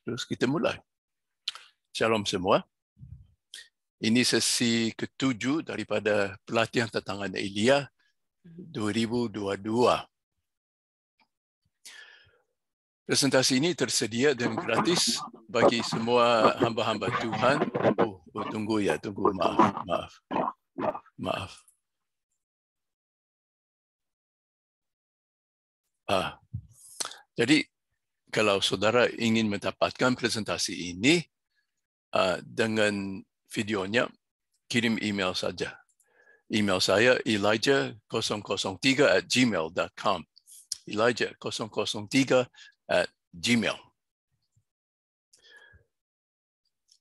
Terus kita mulai. Shalom semua. Ini sesi ke-7 daripada pelatihan tantangan Elia 2022. Presentasi ini tersedia dan gratis bagi semua hamba-hamba Tuhan. Tunggu, maaf. Jadi, kalau saudara ingin mendapatkan presentasi ini dengan videonya, kirim email saja. Email saya elijah003@gmail.com. elijah003@gmail.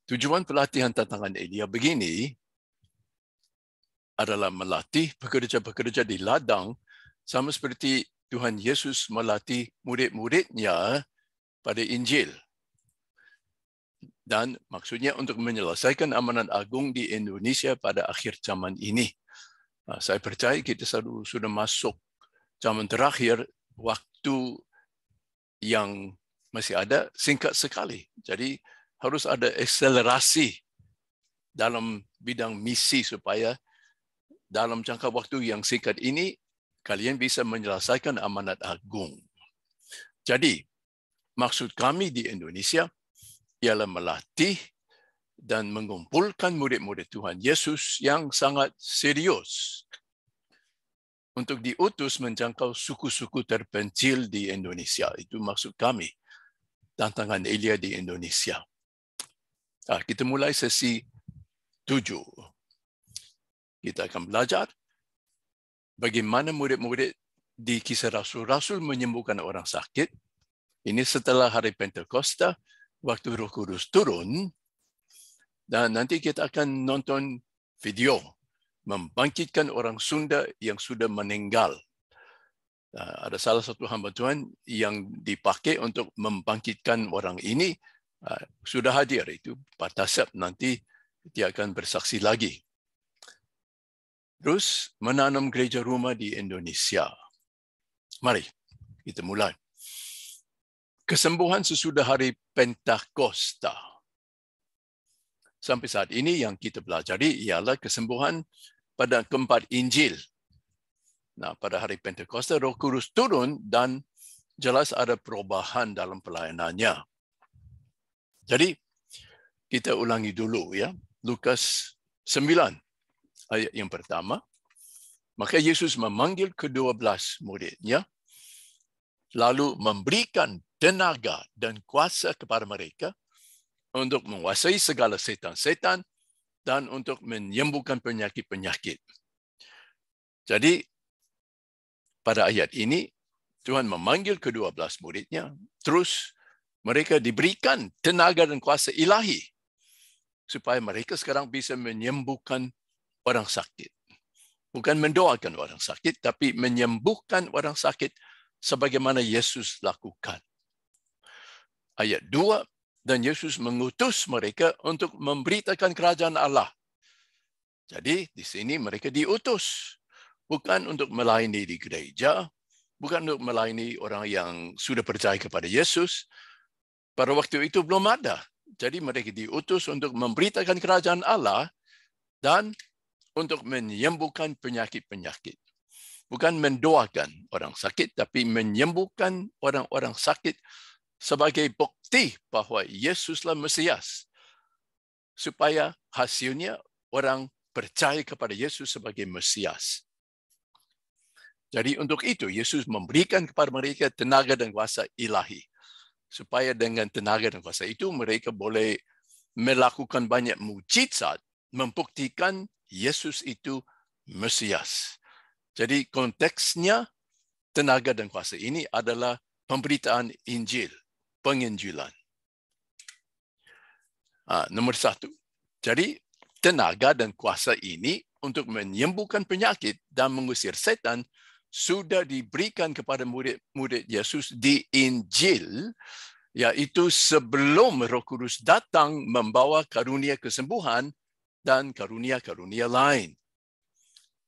Tujuan pelatihan tantangan Elia begini adalah melatih pekerja-pekerja di ladang sama seperti Tuhan Yesus melatih murid-muridnya pada Injil. Dan maksudnya untuk menyelesaikan amanat agung di Indonesia pada akhir zaman ini. Saya percaya kita sudah masuk zaman terakhir, waktu yang masih ada singkat sekali. Jadi harus ada akselerasi dalam bidang misi supaya dalam jangka waktu yang singkat ini kalian bisa menyelesaikan amanat agung. Jadi maksud kami di Indonesia ialah melatih dan mengumpulkan murid-murid Tuhan Yesus yang sangat serius untuk diutus menjangkau suku-suku terpencil di Indonesia. Itu maksud kami, tantangan Elia di Indonesia. Kita mulai sesi 7. Kita akan belajar bagaimana murid-murid di Kisah Rasul-Rasul menyembuhkan orang sakit. Ini setelah hari Pentakosta, waktu Roh Kudus turun, dan nanti kita akan nonton video membangkitkan orang Sunda yang sudah meninggal. Ada salah satu hamba Tuhan yang dipakai untuk membangkitkan orang ini, sudah hadir, itu Pak Tasep, nanti dia akan bersaksi lagi. Terus menanam gereja rumah di Indonesia. Mari kita mulai. Kesembuhan sesudah hari Pentakosta. Sampai saat ini yang kita pelajari ialah kesembuhan pada keempat Injil. Pada hari Pentakosta, Roh Kudus turun dan jelas ada perubahan dalam pelayanannya. Jadi, kita ulangi dulu ya. Lukas 9, ayat yang pertama. Maka Yesus memanggil ke-12 muridnya, lalu memberikan tenaga dan kuasa kepada mereka untuk menguasai segala setan-setan dan untuk menyembuhkan penyakit-penyakit. Jadi, pada ayat ini, Tuhan memanggil ke-12 muridnya, terus mereka diberikan tenaga dan kuasa ilahi supaya mereka sekarang bisa menyembuhkan orang sakit. Bukan mendoakan orang sakit, tapi menyembuhkan orang sakit sebagaimana Yesus lakukan. Ayat 2, dan Yesus mengutus mereka untuk memberitakan kerajaan Allah. Jadi di sini mereka diutus. Bukan untuk melayani di gereja, bukan untuk melayani orang yang sudah percaya kepada Yesus. Pada waktu itu belum ada. Jadi mereka diutus untuk memberitakan kerajaan Allah dan untuk menyembuhkan penyakit-penyakit. Bukan mendoakan orang sakit, tapi menyembuhkan orang-orang sakit sebagai bukti bahawa Yesuslah Mesias. Supaya hasilnya orang percaya kepada Yesus sebagai Mesias. Jadi untuk itu Yesus memberikan kepada mereka tenaga dan kuasa ilahi. Supaya dengan tenaga dan kuasa itu mereka boleh melakukan banyak mukjizat membuktikan Yesus itu Mesias. Jadi konteksnya tenaga dan kuasa ini adalah pemberitaan Injil, penginjilan. Nomor 1. Jadi tenaga dan kuasa ini untuk menyembuhkan penyakit dan mengusir setan sudah diberikan kepada murid-murid Yesus di Injil, yaitu sebelum Roh Kudus datang membawa karunia kesembuhan dan karunia-karunia lain.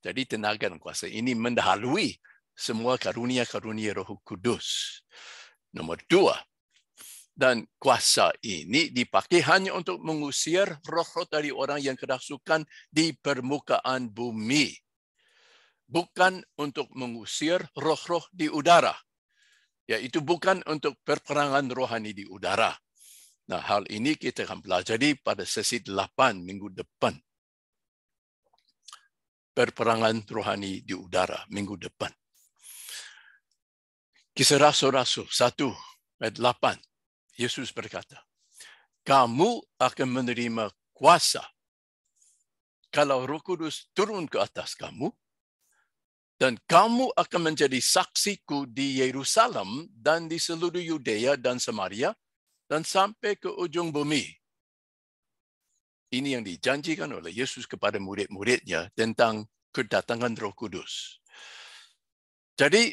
Jadi tenaga dan kuasa ini mendahului semua karunia-karunia Roh Kudus. Nomor 2. Dan kuasa ini dipakai hanya untuk mengusir roh-roh dari orang yang kerasukan di permukaan bumi. Bukan untuk mengusir roh-roh di udara. Iaitu bukan untuk perperangan rohani di udara. Nah, hal ini kita akan pelajari pada sesi 8 minggu depan. Perperangan rohani di udara minggu depan. Kisah Rasul-Rasul 1 ayat 8. Yesus berkata, kamu akan menerima kuasa kalau Roh Kudus turun ke atas kamu, dan kamu akan menjadi saksiku di Yerusalem dan di seluruh Yudea dan Samaria dan sampai ke ujung bumi. Ini yang dijanjikan oleh Yesus kepada murid-muridnya tentang kedatangan Roh Kudus. Jadi,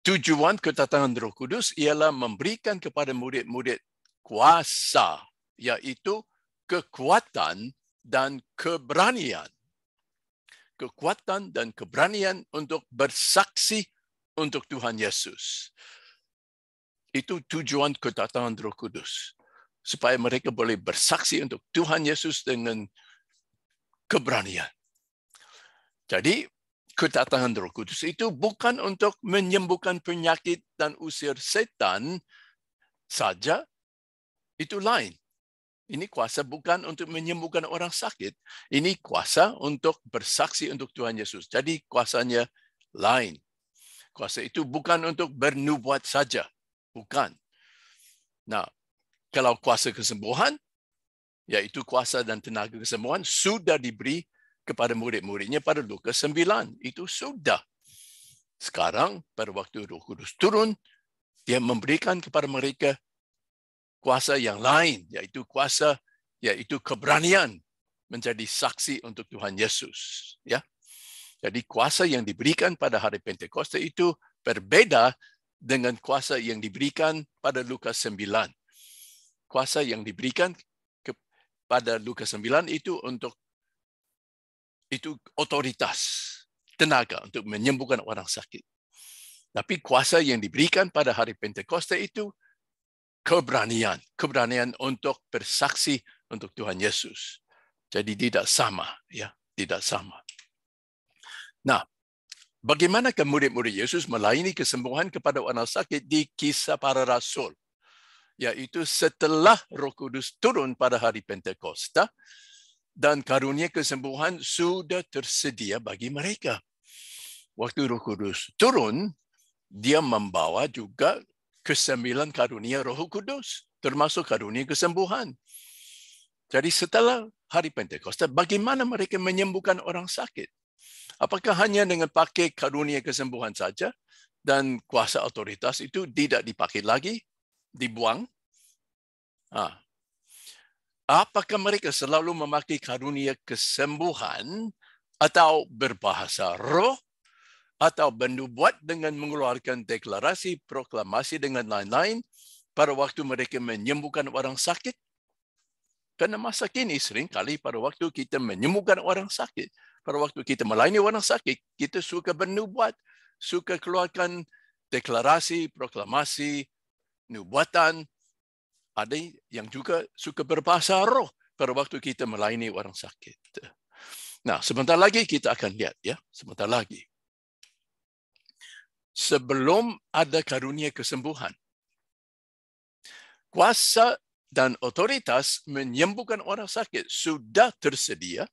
tujuan kedatangan Roh Kudus ialah memberikan kepada murid-murid kuasa, iaitu kekuatan dan keberanian. Kekuatan dan keberanian untuk bersaksi untuk Tuhan Yesus. Itu tujuan kedatangan Roh Kudus. Supaya mereka boleh bersaksi untuk Tuhan Yesus dengan keberanian. Jadi, kedatangan Roh Kudus itu bukan untuk menyembuhkan penyakit dan usir setan saja, itu lain. Ini kuasa bukan untuk menyembuhkan orang sakit, ini kuasa untuk bersaksi untuk Tuhan Yesus. Jadi kuasanya lain. Kuasa itu bukan untuk bernubuat saja, bukan. Nah, kalau kuasa kesembuhan, yaitu kuasa dan tenaga kesembuhan sudah diberi kepada murid-muridnya pada Lukas 9. Itu sudah. Sekarang, pada waktu Roh Kudus turun, dia memberikan kepada mereka kuasa yang lain, yaitu keberanian menjadi saksi untuk Tuhan Yesus. Ya. Jadi kuasa yang diberikan pada hari Pentakosta itu berbeda dengan kuasa yang diberikan pada Lukas 9. Kuasa yang diberikan pada Lukas 9 itu otoritas, tenaga untuk menyembuhkan orang sakit. Tapi kuasa yang diberikan pada hari Pentakosta itu keberanian untuk bersaksi untuk Tuhan Yesus. Jadi tidak sama, ya, tidak sama. Nah, bagaimanakah murid-murid Yesus melayani kesembuhan kepada orang sakit di Kisah Para Rasul? Yaitu setelah Roh Kudus turun pada hari Pentakosta, dan karunia kesembuhan sudah tersedia bagi mereka. Waktu Roh Kudus turun, dia membawa juga ke-9 karunia Roh Kudus, termasuk karunia kesembuhan. Jadi setelah hari Pentakosta, bagaimana mereka menyembuhkan orang sakit? Apakah hanya dengan pakai karunia kesembuhan saja dan kuasa otoritas itu tidak dipakai lagi, dibuang? Apakah mereka selalu memakai karunia kesembuhan atau berbahasa roh atau bernubuat dengan mengeluarkan deklarasi, proklamasi dengan lain-lain pada waktu mereka menyembuhkan orang sakit? Karena masa kini seringkali pada waktu kita menyembuhkan orang sakit, pada waktu kita melayani orang sakit, kita suka bernubuat, suka keluarkan deklarasi, proklamasi, nubuatan. Ada yang juga suka berbahasa roh pada waktu kita melayani orang sakit. Nah, sebentar lagi kita akan lihat, ya, sebentar lagi. Sebelum ada karunia kesembuhan, kuasa dan otoritas menyembuhkan orang sakit sudah tersedia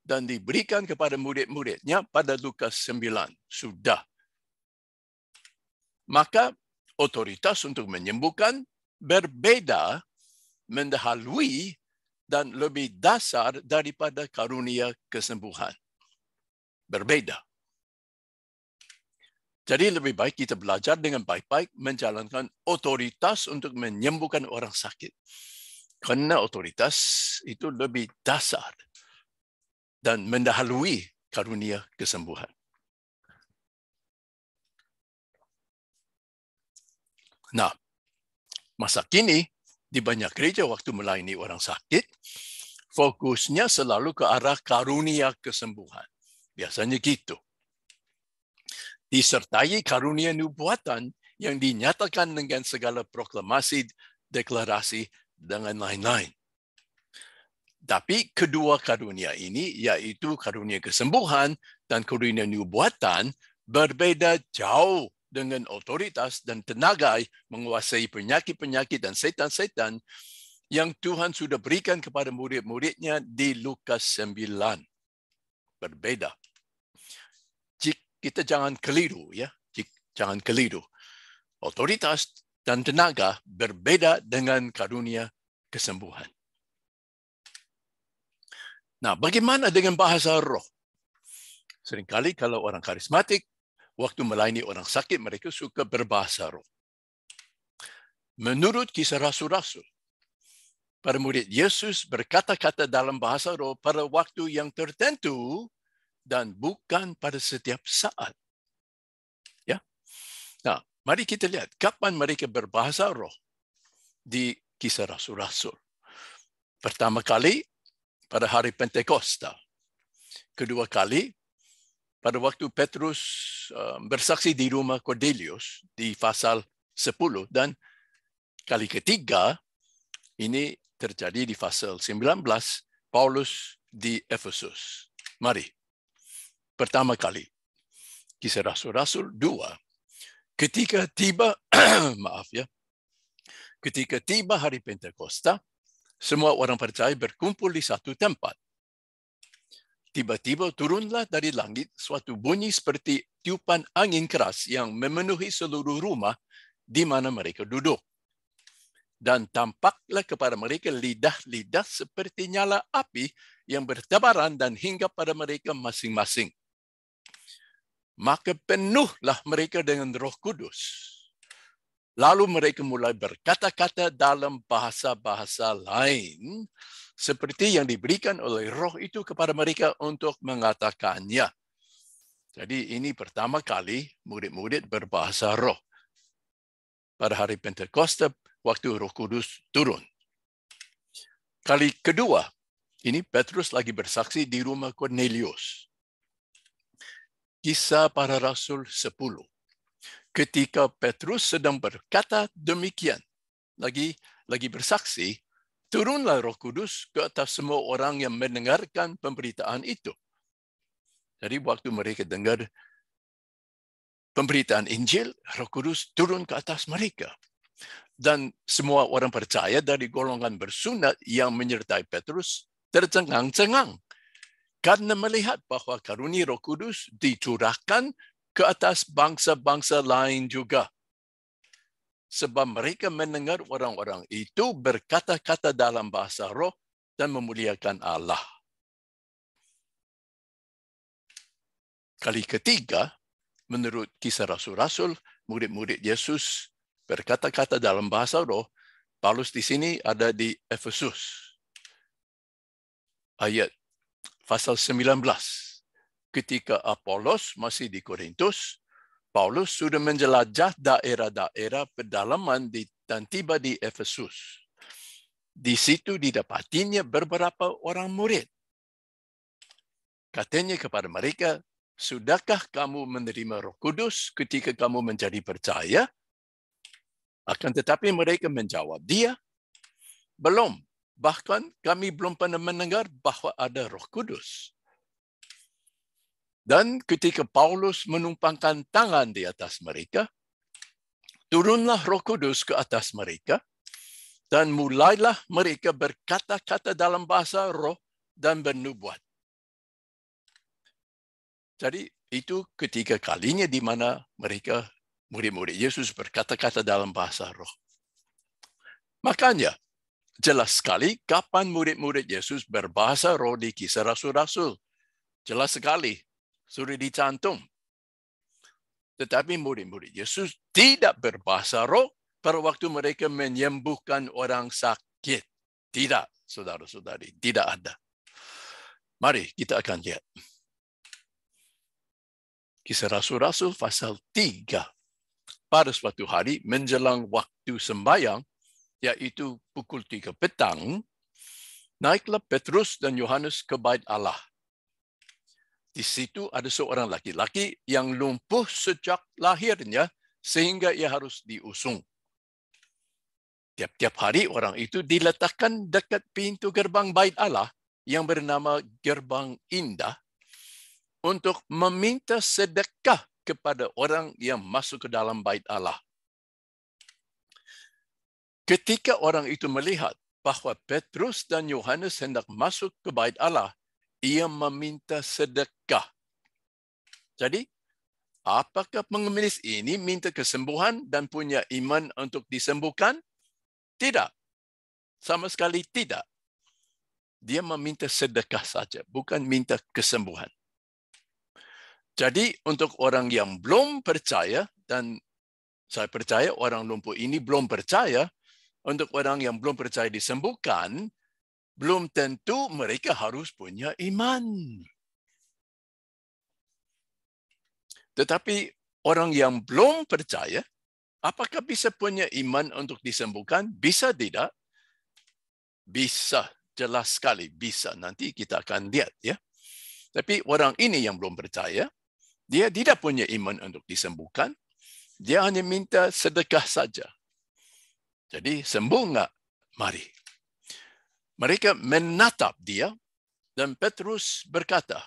dan diberikan kepada murid-muridnya pada Lukas 9. Sudah. Maka otoritas untuk menyembuhkan berbeda, mendahului dan lebih dasar daripada karunia kesembuhan. Berbeda. Jadi lebih baik kita belajar dengan baik-baik menjalankan otoritas untuk menyembuhkan orang sakit. Karena otoritas itu lebih dasar dan mendahului karunia kesembuhan. Nah, masa kini di banyak gereja waktu melayani orang sakit, fokusnya selalu ke arah karunia kesembuhan. Biasanya gitu. Disertai karunia nubuatan yang dinyatakan dengan segala proklamasi deklarasi, dengan lain-lain. Tapi kedua karunia ini, yaitu karunia kesembuhan dan karunia nubuatan, berbeda jauh dengan otoritas dan tenaga menguasai penyakit-penyakit dan setan-setan yang Tuhan sudah berikan kepada murid-muridnya di Lukas 9. Berbeda. Kita jangan keliru, ya. Jangan keliru. Otoritas dan tenaga berbeda dengan karunia kesembuhan. Nah, bagaimana dengan bahasa roh? Seringkali kalau orang karismatik, waktu melayani orang sakit, mereka suka berbahasa roh. Menurut kisah Rasul-Rasul, para murid Yesus berkata-kata dalam bahasa roh pada waktu yang tertentu dan bukan pada setiap saat. Ya. Nah, mari kita lihat kapan mereka berbahasa roh di kisah Rasul-Rasul. Pertama kali pada hari Pentakosta. Kedua kali pada waktu Petrus bersaksi di rumah Cornelius di pasal 10, dan kali ketiga ini terjadi di pasal 19, Paulus di Efesus. Mari. Pertama kali, kisah Rasul-Rasul 2. Ketika tiba ketika tiba hari Pentakosta, semua orang percaya berkumpul di satu tempat. Tiba-tiba turunlah dari langit suatu bunyi seperti tiupan angin keras yang memenuhi seluruh rumah di mana mereka duduk. Dan tampaklah kepada mereka lidah-lidah seperti nyala api yang bertebaran dan hinggap pada mereka masing-masing. Maka penuhlah mereka dengan Roh Kudus. Lalu mereka mulai berkata-kata dalam bahasa-bahasa lain seperti yang diberikan oleh roh itu kepada mereka untuk mengatakannya. Jadi ini pertama kali murid-murid berbahasa roh. Pada hari Pentakosta, waktu Roh Kudus turun. Kali kedua, ini Petrus lagi bersaksi di rumah Cornelius. Kisah para Rasul 10. Ketika Petrus sedang berkata demikian, lagi bersaksi, turunlah Roh Kudus ke atas semua orang yang mendengarkan pemberitaan itu. Jadi waktu mereka dengar pemberitaan Injil, Roh Kudus turun ke atas mereka. Dan semua orang percaya dari golongan bersunat yang menyertai Petrus tercengang-cengang karena melihat bahwa karunia Roh Kudus dicurahkan ke atas bangsa-bangsa lain juga. Sebab mereka mendengar orang-orang itu berkata-kata dalam bahasa roh dan memuliakan Allah. Kali ketiga, menurut kisah Rasul-Rasul, murid-murid Yesus berkata-kata dalam bahasa roh. Paulus di sini ada di Efesus. Ayat pasal 19. Ketika Apolos masih di Korintus, Paulus sudah menjelajah daerah-daerah pedalaman dan tiba di Efesus. Di situ didapatinya beberapa orang murid. Katanya kepada mereka, sudahkah kamu menerima Roh Kudus ketika kamu menjadi percaya? Akan tetapi mereka menjawab dia, belum. Bahkan kami belum pernah mendengar bahwa ada Roh Kudus. Dan ketika Paulus menumpangkan tangan di atas mereka, turunlah Roh Kudus ke atas mereka, dan mulailah mereka berkata-kata dalam bahasa roh dan bernubuat. Jadi itu ketiga kalinya di mana mereka, murid-murid Yesus, berkata-kata dalam bahasa roh. Makanya, jelas sekali kapan murid-murid Yesus berbahasa roh di kisah Rasul-Rasul. Jelas sekali. Sudah dicantum. Tetapi murid-murid Yesus tidak berbahasa roh pada waktu mereka menyembuhkan orang sakit. Tidak, saudara-saudari. Tidak ada. Mari kita akan lihat. Kisah Rasul-Rasul pasal 3. Pada suatu hari menjelang waktu sembahyang, yaitu pukul 3 petang, naiklah Petrus dan Yohanes ke bait Allah. Di situ ada seorang laki-laki yang lumpuh sejak lahirnya sehingga ia harus diusung. Tiap-tiap hari orang itu diletakkan dekat pintu gerbang Bait Allah yang bernama Gerbang Indah untuk meminta sedekah kepada orang yang masuk ke dalam Bait Allah. Ketika orang itu melihat bahawa Petrus dan Yohanes hendak masuk ke Bait Allah, ia meminta sedekah. Jadi, apakah pengemis ini minta kesembuhan dan punya iman untuk disembuhkan? Tidak. Sama sekali tidak. Dia meminta sedekah saja, bukan minta kesembuhan. Jadi untuk orang yang belum percaya, dan saya percaya orang lumpuh ini belum percaya, untuk orang yang belum percaya disembuhkan, belum tentu mereka harus punya iman. Tetapi orang yang belum percaya, apakah bisa punya iman untuk disembuhkan? Bisa tidak? Bisa, jelas sekali bisa. Nanti kita akan lihat ya. Tapi orang ini yang belum percaya, dia tidak punya iman untuk disembuhkan. Dia hanya minta sedekah saja. Jadi sembuh enggak? Mari. Mereka menatap dia dan Petrus berkata,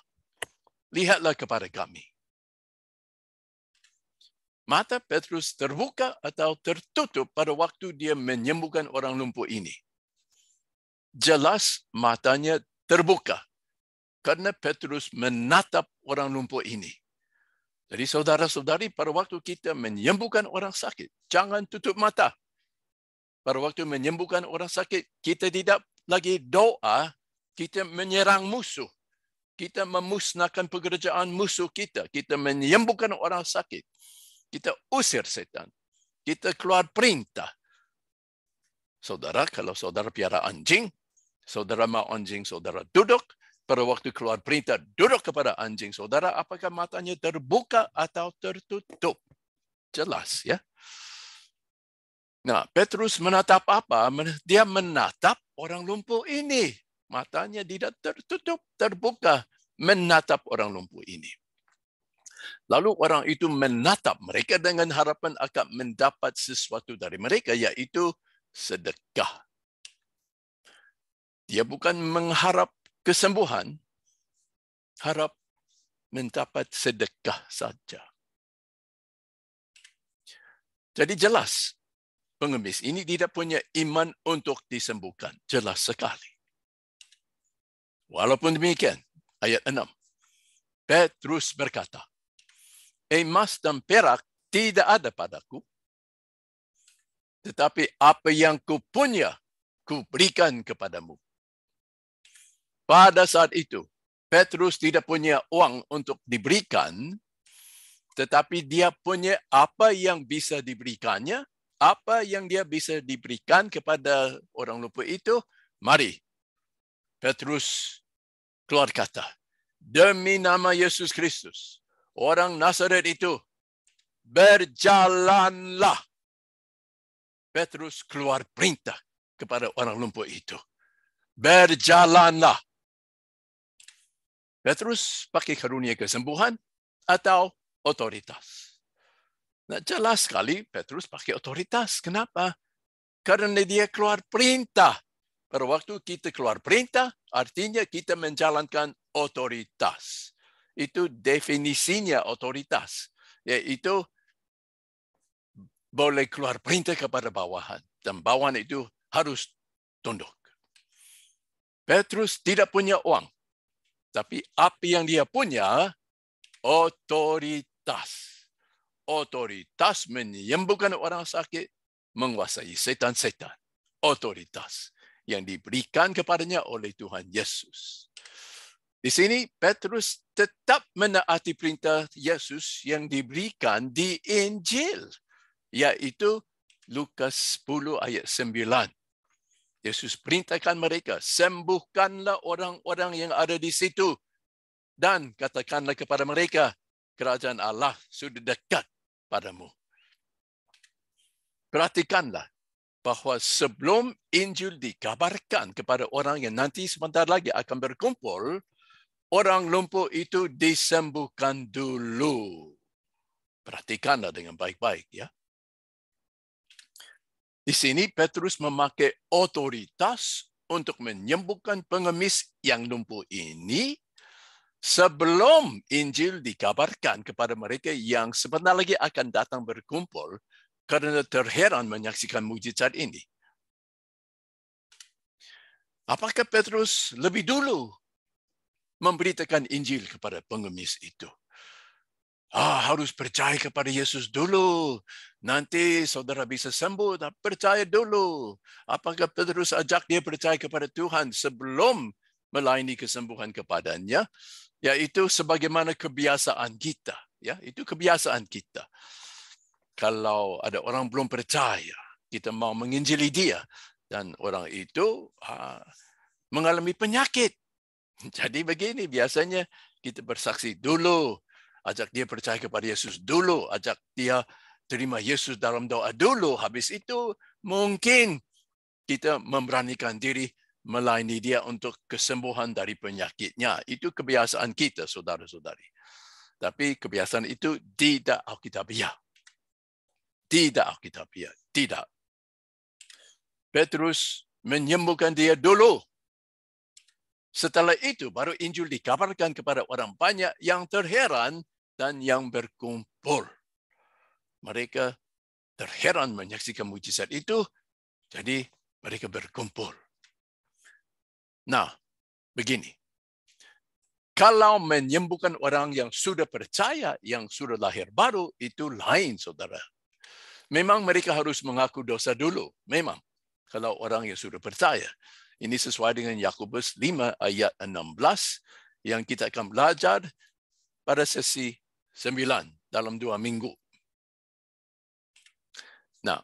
lihatlah kepada kami. Mata Petrus terbuka atau tertutup pada waktu dia menyembuhkan orang lumpuh ini. Jelas matanya terbuka karena Petrus menatap orang lumpuh ini. Jadi saudara-saudari, pada waktu kita menyembuhkan orang sakit, jangan tutup mata. Pada waktu menyembuhkan orang sakit, kita tidak lagi doa, kita menyerang musuh. Kita memusnahkan pekerjaan musuh kita. Kita menyembuhkan orang sakit. Kita usir setan. Kita keluar perintah. Saudara, kalau saudara piara anjing, saudara mau anjing saudara duduk, pada waktu keluar perintah duduk kepada anjing saudara, apakah matanya terbuka atau tertutup? Jelas ya. Nah, Petrus menatap apa? Dia menatap orang lumpuh ini. Matanya tidak tertutup, terbuka, menatap orang lumpuh ini. Lalu orang itu menatap mereka dengan harapan akan mendapat sesuatu dari mereka, yaitu sedekah. Dia bukan mengharap kesembuhan, harap mendapat sedekah saja. Jadi jelas, pengemis ini tidak punya iman untuk disembuhkan. Jelas sekali. Walaupun demikian, ayat 6. Petrus berkata, emas dan perak tidak ada padaku, tetapi apa yang kupunya, kuberikan kepadamu. Pada saat itu, Petrus tidak punya uang untuk diberikan, tetapi dia punya apa yang bisa diberikannya, apa yang dia bisa diberikan kepada orang lumpuh itu. Mari, Petrus keluar kata, demi nama Yesus Kristus, orang Nazaret itu, berjalanlah. Petrus keluar perintah kepada orang lumpuh itu. Berjalanlah. Petrus pakai karunia kesembuhan atau otoritas? Nah, jelas sekali Petrus pakai otoritas. Kenapa? Karena dia keluar perintah. Pada waktu kita keluar perintah, artinya kita menjalankan otoritas. Itu definisinya otoritas. Yaitu boleh keluar perintah kepada bawahan. Dan bawahan itu harus tunduk. Petrus tidak punya uang. Tapi apa yang dia punya, otoritas. Otoritas menyembuhkan orang sakit, menguasai setan-setan. Otoritas yang diberikan kepadanya oleh Tuhan Yesus. Di sini Petrus tetap menaati perintah Yesus yang diberikan di Injil, yaitu Lukas 10 ayat 9. Yesus perintahkan mereka, sembuhkanlah orang-orang yang ada di situ dan katakanlah kepada mereka, kerajaan Allah sudah dekat padamu. Perhatikanlah bahawa sebelum Injil dikabarkan kepada orang yang nanti sebentar lagi akan berkumpul, orang lumpuh itu disembuhkan dulu. Perhatikanlah dengan baik-baik ya. Di sini Petrus memakai otoritas untuk menyembuhkan pengemis yang lumpuh ini sebelum Injil dikabarkan kepada mereka yang sebentar lagi akan datang berkumpul karena terheran menyaksikan mukjizat ini. Apakah Petrus lebih dulu memberitakan Injil kepada pengemis itu? Harus percaya kepada Yesus dulu. Nanti saudara bisa sembuh, tapi percaya dulu. Apakah Petrus ajak dia percaya kepada Tuhan sebelum melayani kesembuhan kepadanya? Yaitu sebagaimana kebiasaan kita. Ya, itu kebiasaan kita. Kalau ada orang belum percaya, kita mau menginjili dia. Dan orang itu mengalami penyakit. Jadi begini, biasanya kita bersaksi dulu. Ajak dia percaya kepada Yesus dulu. Ajak dia terima Yesus dalam doa dulu. Habis itu mungkin kita memberanikan diri melayani dia untuk kesembuhan dari penyakitnya. Itu kebiasaan kita, saudara-saudari. Tapi kebiasaan itu tidak Alkitabiah. Tidak Alkitabiah. Tidak. Petrus menyembuhkan dia dulu. Setelah itu baru Injil dikabarkan kepada orang banyak yang terheran dan yang berkumpul. Mereka terheran menyaksikan mukjizat itu, jadi mereka berkumpul. Nah, begini. Kalau menyembuhkan orang yang sudah percaya, yang sudah lahir baru, itu lain, saudara. Memang mereka harus mengaku dosa dulu. Memang. Kalau orang yang sudah percaya. Ini sesuai dengan Yakobus 5 ayat 16 yang kita akan belajar pada sesi 9 dalam 2 minggu. Nah,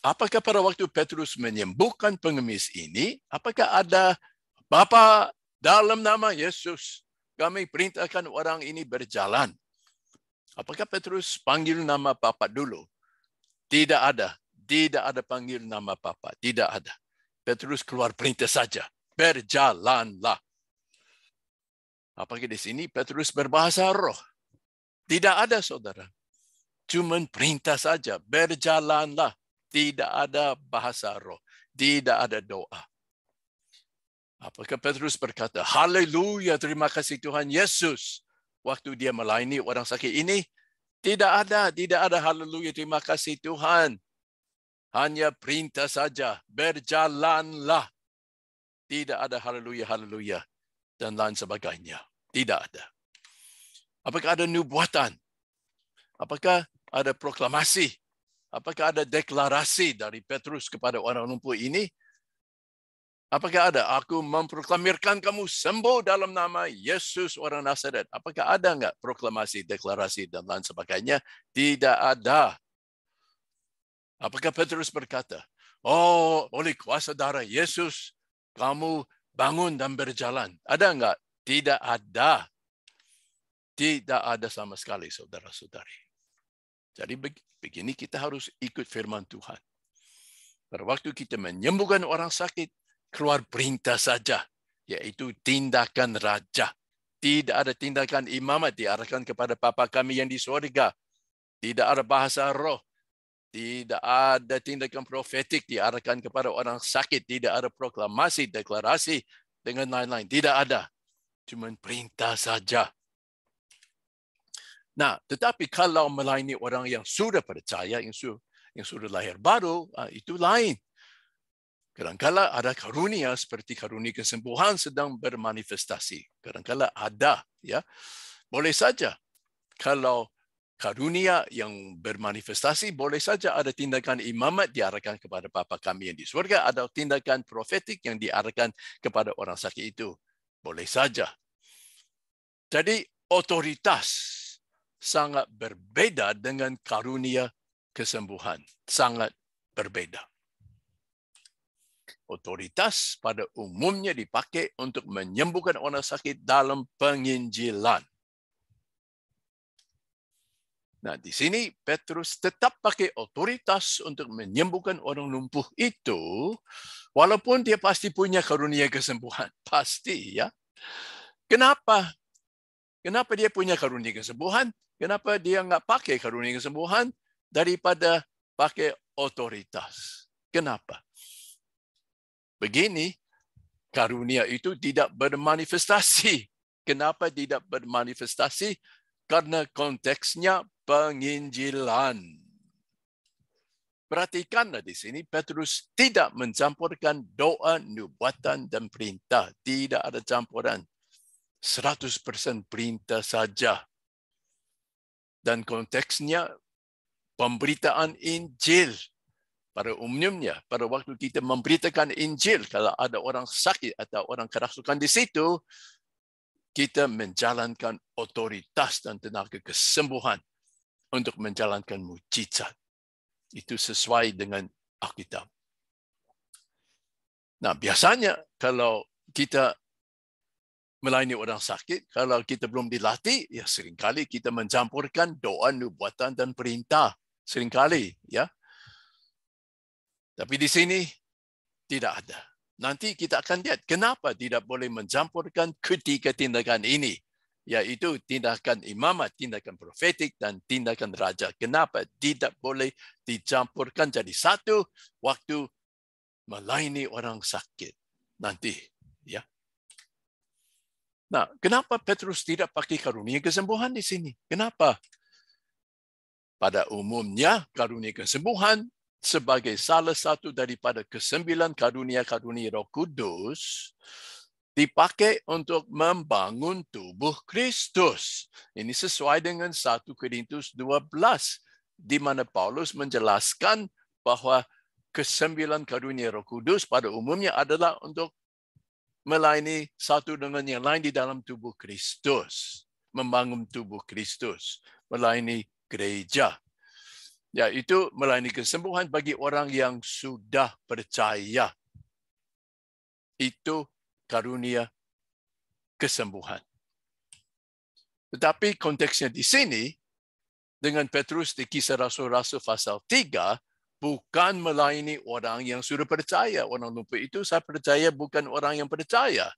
apakah pada waktu Petrus menyembuhkan pengemis ini, apakah ada Bapa dalam nama Yesus, kami perintahkan orang ini berjalan? Apakah Petrus panggil nama Bapa dulu? Tidak ada. Tidak ada panggil nama Bapa. Tidak ada. Petrus keluar perintah saja. Berjalanlah. Apakah di sini Petrus berbahasa roh? Tidak ada, saudara. Cuma perintah saja. Berjalanlah. Tidak ada bahasa roh. Tidak ada doa. Apakah Petrus berkata, haleluya, terima kasih Tuhan Yesus. Waktu dia melayani orang sakit ini, tidak ada haleluya, terima kasih Tuhan. Hanya perintah saja, berjalanlah. Tidak ada haleluya, haleluya, dan lain sebagainya. Tidak ada. Apakah ada nubuatan? Apakah ada proklamasi? Apakah ada deklarasi dari Petrus kepada orang lumpuh ini? Apakah ada? Aku memproklamirkan kamu sembuh dalam nama Yesus orang Nazaret. Apakah ada enggak proklamasi, deklarasi, dan lain sebagainya? Tidak ada. Apakah Petrus berkata, oleh kuasa darah Yesus, kamu bangun dan berjalan. Ada enggak? Tidak ada. Tidak ada sama sekali, saudara-saudari. Jadi begini kita harus ikut firman Tuhan. Pada waktu kita menyembuhkan orang sakit, keluar perintah saja, yaitu tindakan raja. Tidak ada tindakan imamat diarahkan kepada Bapa kami yang di surga. Tidak ada bahasa roh. Tidak ada tindakan profetik diarahkan kepada orang sakit. Tidak ada proklamasi, deklarasi, dengan lain-lain. Tidak ada. Cuma perintah saja. Nah, tetapi kalau melayani orang yang sudah percaya, yang sudah lahir baru, itu lain. Kadang-kala ada karunia seperti karunia kesembuhan sedang bermanifestasi. Kadang-kala ada, ya. Boleh saja. Kalau karunia yang bermanifestasi, boleh saja ada tindakan imamat diarahkan kepada Bapa kami yang di surga, ada tindakan profetik yang diarahkan kepada orang sakit itu. Boleh saja. Jadi otoritas sangat berbeda dengan karunia kesembuhan. Sangat berbeda. Otoritas pada umumnya dipakai untuk menyembuhkan orang sakit dalam penginjilan. Nah, di sini Petrus tetap pakai otoritas untuk menyembuhkan orang lumpuh itu, walaupun dia pasti punya karunia kesembuhan. Pasti, ya. Kenapa? Kenapa dia punya karunia kesembuhan? Kenapa dia nggak pakai karunia kesembuhan daripada pakai otoritas? Kenapa? Begini, karunia itu tidak bermanifestasi. Kenapa tidak bermanifestasi? Karena konteksnya penginjilan. Perhatikanlah di sini, Petrus tidak mencampurkan doa, nubuatan, dan perintah. Tidak ada campuran. 100% perintah saja. Dan konteksnya pemberitaan Injil. Pada umumnya, pada waktu kita memberitakan Injil, kalau ada orang sakit atau orang kerasukan di situ, kita menjalankan otoritas dan tenaga kesembuhan untuk menjalankan mukjizat. Itu sesuai dengan Alkitab. Nah, biasanya kalau kita melayani orang sakit, kalau kita belum dilatih, ya seringkali kita mencampurkan doa, nubuatan, dan perintah. Seringkali, ya. Tapi di sini tidak ada. Nanti kita akan lihat kenapa tidak boleh mencampurkan ketiga tindakan ini, yaitu tindakan imamat, tindakan profetik, dan tindakan raja. Kenapa tidak boleh dicampurkan jadi satu waktu melayani orang sakit nanti, ya. Nah, kenapa Petrus tidak pakai karunia kesembuhan di sini? Kenapa? Pada umumnya karunia kesembuhan sebagai salah satu daripada ke-9 karunia-karunia Roh Kudus dipakai untuk membangun tubuh Kristus. Ini sesuai dengan 1 Korintus 12 di mana Paulus menjelaskan bahwa ke-9 karunia Roh Kudus pada umumnya adalah untuk melayani satu dengan yang lain di dalam tubuh Kristus, membangun tubuh Kristus, melayani gereja. Yaitu melayani kesembuhan bagi orang yang sudah percaya. Itu karunia kesembuhan. Tetapi konteksnya di sini, dengan Petrus di Kisah Rasul-Rasul pasal 3, bukan melayani orang yang sudah percaya. Orang lumpuh itu saya percaya bukan orang yang percaya.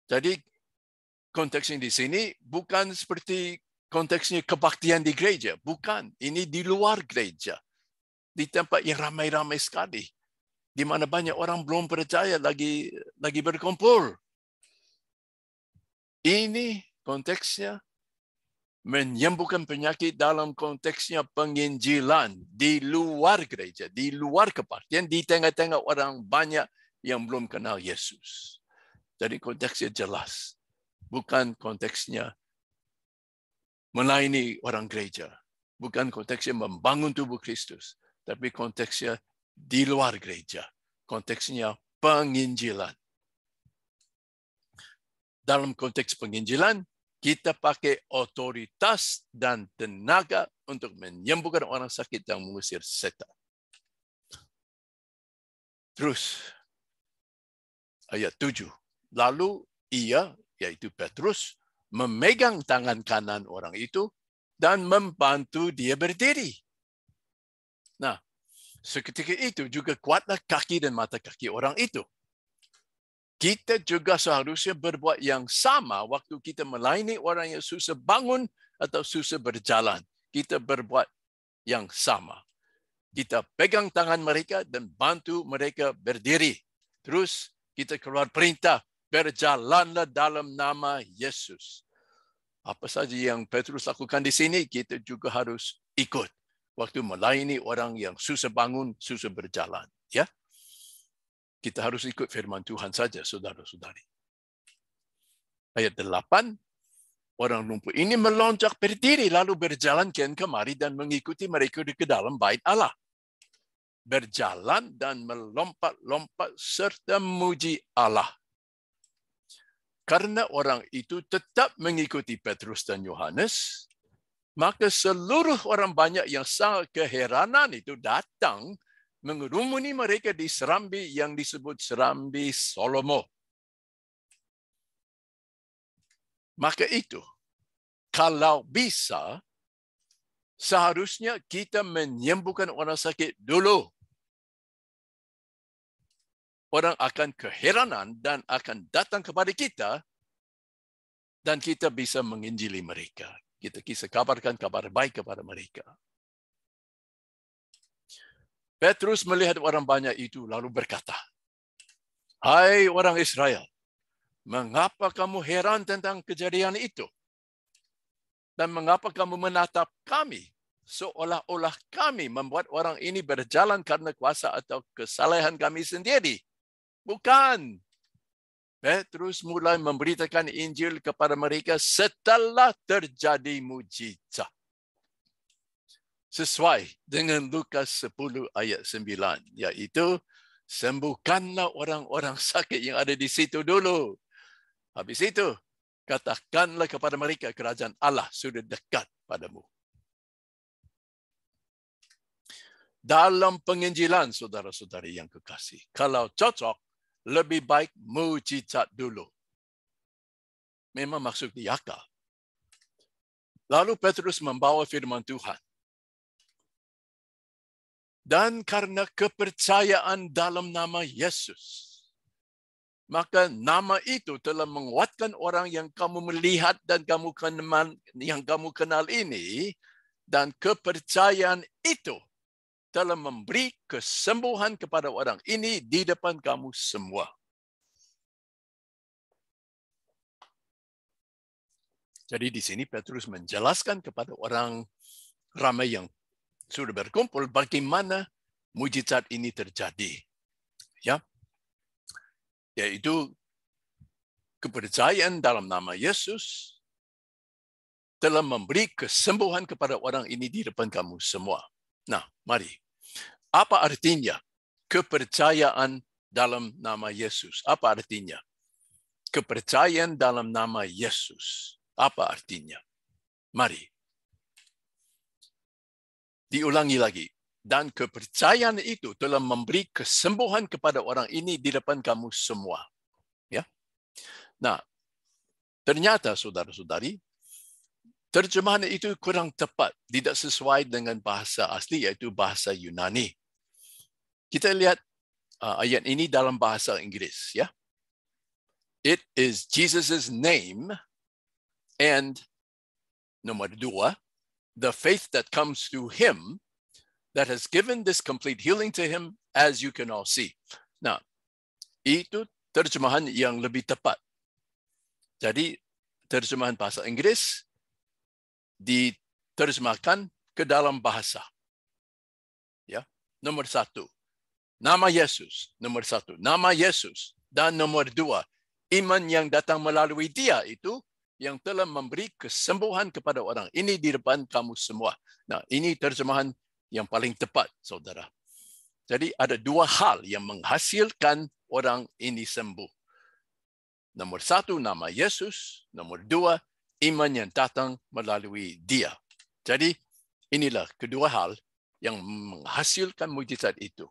Jadi konteksnya di sini bukan seperti konteksnya kebaktian di gereja. Bukan. Ini di luar gereja. Di tempat yang ramai-ramai sekali. Di mana banyak orang belum percaya lagi berkumpul. Ini konteksnya menyembuhkan penyakit dalam konteksnya penginjilan. Di luar gereja. Di luar kebaktian. Di tengah-tengah orang banyak yang belum kenal Yesus. Jadi konteksnya jelas. Bukan konteksnya melayani orang gereja. Bukan konteksnya membangun tubuh Kristus. Tapi konteksnya di luar gereja. Konteksnya penginjilan. Dalam konteks penginjilan, kita pakai otoritas dan tenaga untuk menyembuhkan orang sakit dan mengusir setan. Terus, ayat 7. Lalu ia, yaitu Petrus, memegang tangan kanan orang itu dan membantu dia berdiri. Nah, seketika itu juga kuatlah kaki dan mata kaki orang itu. Kita juga seharusnya berbuat yang sama waktu kita melayani orang yang susah bangun atau susah berjalan. Kita berbuat yang sama. Kita pegang tangan mereka dan bantu mereka berdiri. Terus kita keluar perintah, berjalanlah dalam nama Yesus. Apa saja yang Petrus lakukan di sini, kita juga harus ikut waktu melayani orang yang susah bangun, susah berjalan. Ya, kita harus ikut firman Tuhan saja, saudara-saudari. Ayat 8, orang lumpuh ini melonjak berdiri lalu berjalan kian kemari dan mengikuti mereka ke dalam bait Allah. Berjalan dan melompat-lompat serta memuji Allah. Karena orang itu tetap mengikuti Petrus dan Yohanes, maka seluruh orang banyak yang sangat keheranan itu datang mengerumuni mereka di serambi yang disebut serambi Salomo. Maka itu, kalau bisa, seharusnya kita menyembuhkan orang sakit dulu. Orang akan keheranan dan akan datang kepada kita dan kita bisa menginjili mereka. Kita bisa kabarkan kabar baik kepada mereka. Petrus melihat orang banyak itu lalu berkata, "Hai orang Israel, mengapa kamu heran tentang kejadian itu? Dan mengapa kamu menatap kami seolah-olah kami membuat orang ini berjalan karena kuasa atau kesalahan kami sendiri? Bukan." Petrus mulai memberitakan Injil kepada mereka setelah terjadi mujizat. Sesuai dengan Lukas 10 ayat 9, iaitu sembuhkanlah orang-orang sakit yang ada di situ dulu. Habis itu, katakanlah kepada mereka kerajaan Allah sudah dekat padamu. Dalam penginjilan, saudara-saudari yang kekasih, kalau cocok, lebih baik mujizat dulu. Memang maksud di akal. Lalu Petrus membawa firman Tuhan. Dan karena kepercayaan dalam nama Yesus, maka nama itu telah menguatkan orang yang kamu melihat dan yang kamu kenal ini, dan kepercayaan itu telah memberi kesembuhan kepada orang ini di depan kamu semua. Jadi di sini Petrus menjelaskan kepada orang ramai yang sudah berkumpul bagaimana mujizat ini terjadi. Yaitu kepercayaan dalam nama Yesus telah memberi kesembuhan kepada orang ini di depan kamu semua. Nah, mari. Apa artinya kepercayaan dalam nama Yesus? Apa artinya? Kepercayaan dalam nama Yesus. Apa artinya? Mari. Diulangi lagi. Dan kepercayaan itu telah memberi kesembuhan kepada orang ini di depan kamu semua. Ya. Nah, ternyata saudara-saudari, terjemahan itu kurang tepat, tidak sesuai dengan bahasa asli, yaitu bahasa Yunani. Kita lihat ayat ini dalam bahasa Inggris. Ya. It is Jesus' name and nomor 2, the faith that comes through him that has given this complete healing to him, as you can all see. Nah, itu terjemahan yang lebih tepat. Jadi, terjemahan bahasa Inggris diterjemahkan ke dalam bahasa. Ya, nomor 1, nama Yesus. Nomor 1, nama Yesus. Dan nomor 2, iman yang datang melalui dia itu yang telah memberi kesembuhan kepada orang ini di depan kamu semua. Nah, ini terjemahan yang paling tepat, saudara. Jadi ada 2 hal yang menghasilkan orang ini sembuh. Nomor 1, nama Yesus. Nomor 2, iman yang datang melalui dia. Jadi inilah kedua hal yang menghasilkan mujizat itu.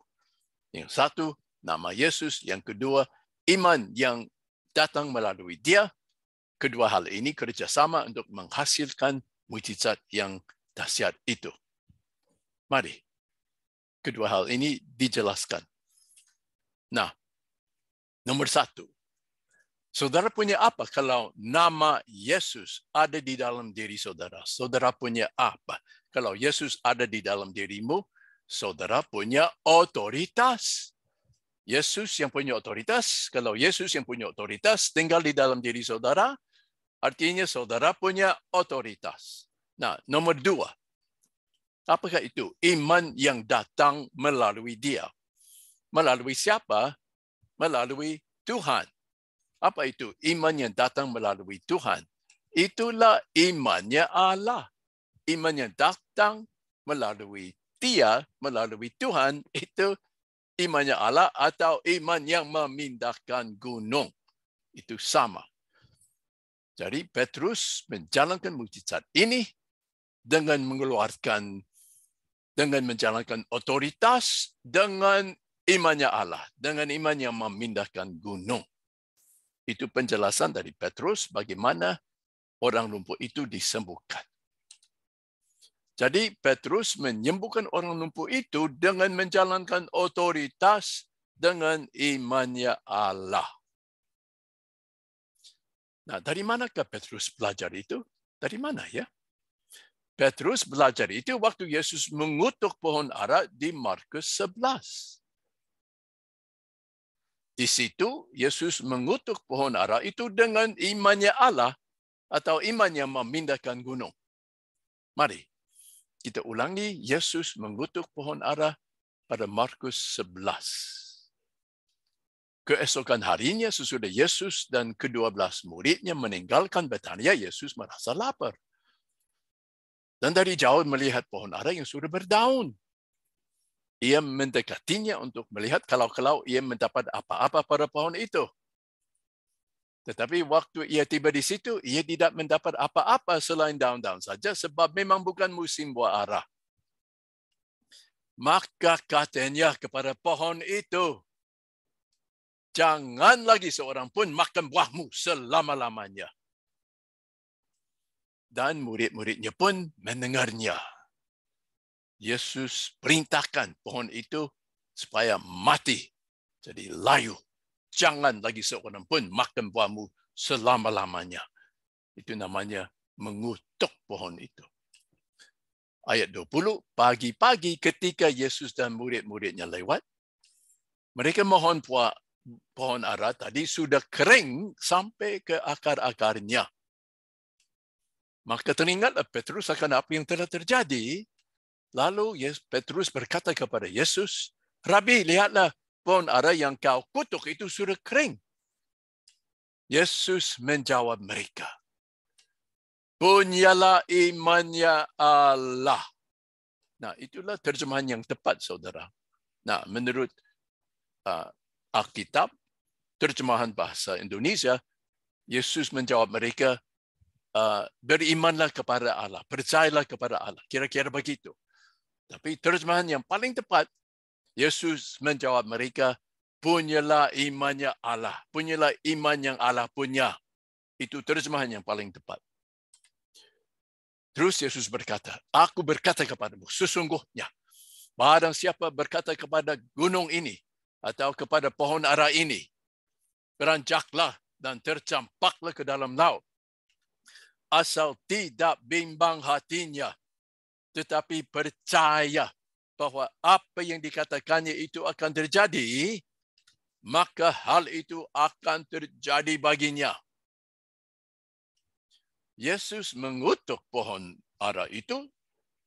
Yang satu, nama Yesus. Yang kedua, iman yang datang melalui dia. Kedua hal ini kerjasama untuk menghasilkan mujizat yang dahsyat itu. Mari, kedua hal ini dijelaskan. Nah, nomor 1. Saudara punya apa kalau nama Yesus ada di dalam diri saudara? Saudara punya apa? Kalau Yesus ada di dalam dirimu, saudara punya otoritas. Yesus yang punya otoritas, kalau Yesus yang punya otoritas tinggal di dalam diri saudara, artinya saudara punya otoritas. Nah, nomor 2. Apakah itu? Iman yang datang melalui dia. Melalui siapa? Melalui Tuhan. Apa itu? Iman yang datang melalui Tuhan. Itulah imannya Allah. Iman yang datang melalui dia, melalui Tuhan, itu imannya Allah atau iman yang memindahkan gunung. Itu sama. Jadi Petrus menjalankan mujizat ini dengan menjalankan otoritas dengan imannya Allah, dengan iman yang memindahkan gunung. Itu penjelasan dari Petrus bagaimana orang lumpuh itu disembuhkan. Jadi Petrus menyembuhkan orang lumpuh itu dengan menjalankan otoritas dengan imannya Allah. Nah, dari manakah Petrus belajar itu? Dari mana ya? Petrus belajar itu waktu Yesus mengutuk pohon ara di Markus 11. Di situ Yesus mengutuk pohon ara itu dengan imannya Allah atau iman yang memindahkan gunung. Mari kita ulangi Yesus mengutuk pohon ara pada Markus 11. Keesokan harinya sesudah Yesus dan ke-12 muridnya meninggalkan Betania, Yesus merasa lapar. Dan dari jauh melihat pohon ara yang sudah berdaun. Ia mendekatinya untuk melihat kalau ia mendapat apa-apa pada pohon itu. Tetapi waktu ia tiba di situ, ia tidak mendapat apa-apa selain daun-daun saja sebab memang bukan musim buah ara. Maka katanya kepada pohon itu, jangan lagi seorang pun makan buahmu selama-lamanya. Dan murid-muridnya pun mendengarnya. Yesus perintahkan pohon itu supaya mati. Jadi layu. Jangan lagi seorang pun makan buahmu selama-lamanya. Itu namanya mengutuk pohon itu. Ayat 20, pagi-pagi ketika Yesus dan murid-muridnya lewat, mereka mohon pohon ara tadi sudah kering sampai ke akar-akarnya. Maka teringatlah Petrus akan apa yang telah terjadi. Lalu Petrus berkata kepada Yesus, Rabi, lihatlah pohon ara yang kau kutuk itu sudah kering. Yesus menjawab mereka, punyalah imannya Allah. Nah, itulah terjemahan yang tepat, saudara. Nah, menurut Alkitab, terjemahan bahasa Indonesia, Yesus menjawab mereka, berimanlah kepada Allah, percayalah kepada Allah. Kira-kira begitu. Tapi terjemahan yang paling tepat, Yesus menjawab mereka, punyalah imannya Allah. Punyalah iman yang Allah punya. Itu terjemahan yang paling tepat. Terus Yesus berkata, aku berkata kepadamu, sesungguhnya, barang siapa berkata kepada gunung ini, atau kepada pohon ara ini, beranjaklah dan tercampaklah ke dalam laut. Asal tidak bimbang hatinya, tetapi percaya bahwa apa yang dikatakannya itu akan terjadi, maka hal itu akan terjadi baginya. Yesus mengutuk pohon ara itu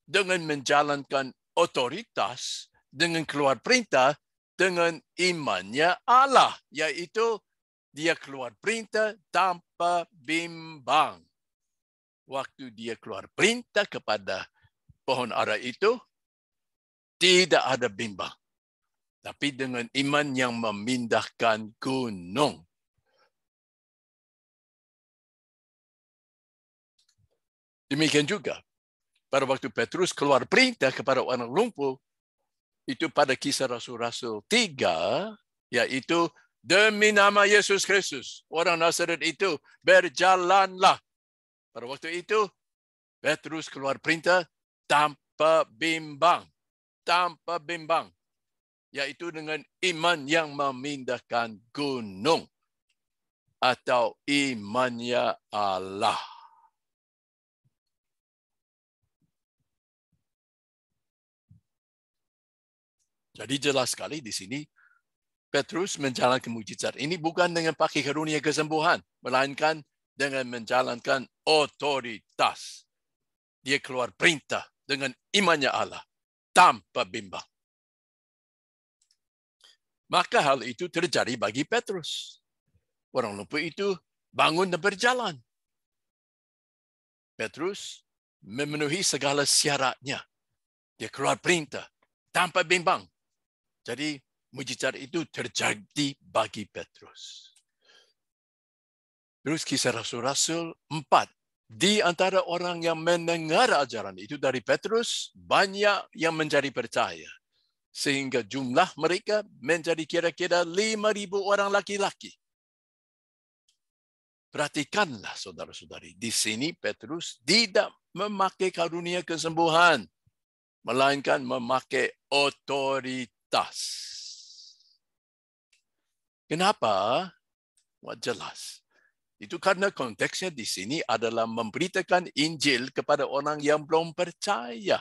dengan menjalankan otoritas, dengan keluar perintah, dengan imannya Allah, yaitu dia keluar perintah tanpa bimbang. Waktu dia keluar perintah kepada pohon ara itu, tidak ada bimbang. Tapi dengan iman yang memindahkan gunung. Demikian juga, pada waktu Petrus keluar perintah kepada orang lumpuh, itu pada Kisah Rasul-Rasul 3, yaitu demi nama Yesus Kristus, orang Nazaret itu berjalanlah. Pada waktu itu, Petrus keluar perintah tanpa bimbang. Tanpa bimbang. Yaitu dengan iman yang memindahkan gunung. Atau imannya Allah. Jadi jelas sekali di sini, Petrus menjalankan mujizat ini bukan dengan pakai karunia kesembuhan, melainkan dengan menjalankan otoritas. Dia keluar perintah dengan imannya Allah, tanpa bimbang. Maka hal itu terjadi bagi Petrus. Orang lumpuh itu bangun dan berjalan. Petrus memenuhi segala syaratnya. Dia keluar perintah tanpa bimbang. Jadi mujizat itu terjadi bagi Petrus. Terus Kisah Rasul-Rasul 4. Di antara orang yang mendengar ajaran itu dari Petrus, banyak yang menjadi percaya. Sehingga jumlah mereka menjadi kira-kira 5,000 orang laki-laki. Perhatikanlah saudara-saudari, di sini Petrus tidak memakai karunia kesembuhan, melainkan memakai otoritas. Kenapa? Wah, jelas. Itu karena konteksnya di sini adalah memberitakan Injil kepada orang yang belum percaya.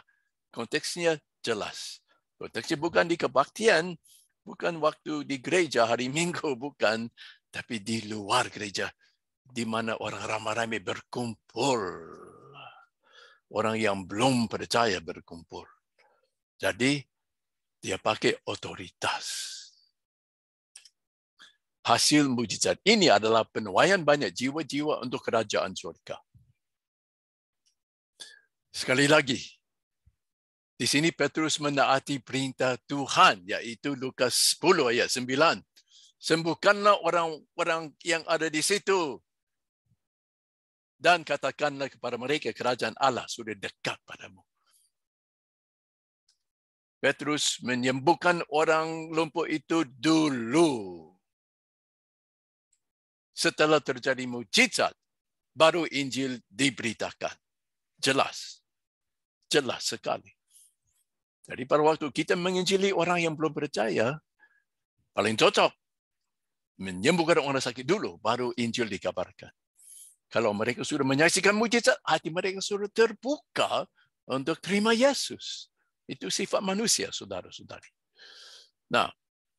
Konteksnya jelas. Konteksnya bukan di kebaktian, bukan waktu di gereja hari Minggu, bukan. Tapi di luar gereja, di mana orang ramai-ramai berkumpul. Orang yang belum percaya berkumpul. Jadi, dia pakai otoritas. Hasil mujizat ini adalah penuaian banyak jiwa-jiwa untuk kerajaan surga. Sekali lagi, di sini Petrus menaati perintah Tuhan, yaitu Lukas 10 ayat 9. Sembuhkanlah orang-orang yang ada di situ. Dan katakanlah kepada mereka, kerajaan Allah sudah dekat padamu. Petrus menyembuhkan orang lumpuh itu dulu. Setelah terjadi mujizat, baru Injil diberitakan. Jelas. Jelas sekali. Jadi pada waktu kita menginjili orang yang belum percaya, paling cocok menyembuhkan orang sakit dulu, baru Injil dikabarkan. Kalau mereka sudah menyaksikan mujizat, hati mereka sudah terbuka untuk terima Yesus. Itu sifat manusia, saudara-saudari. Nah,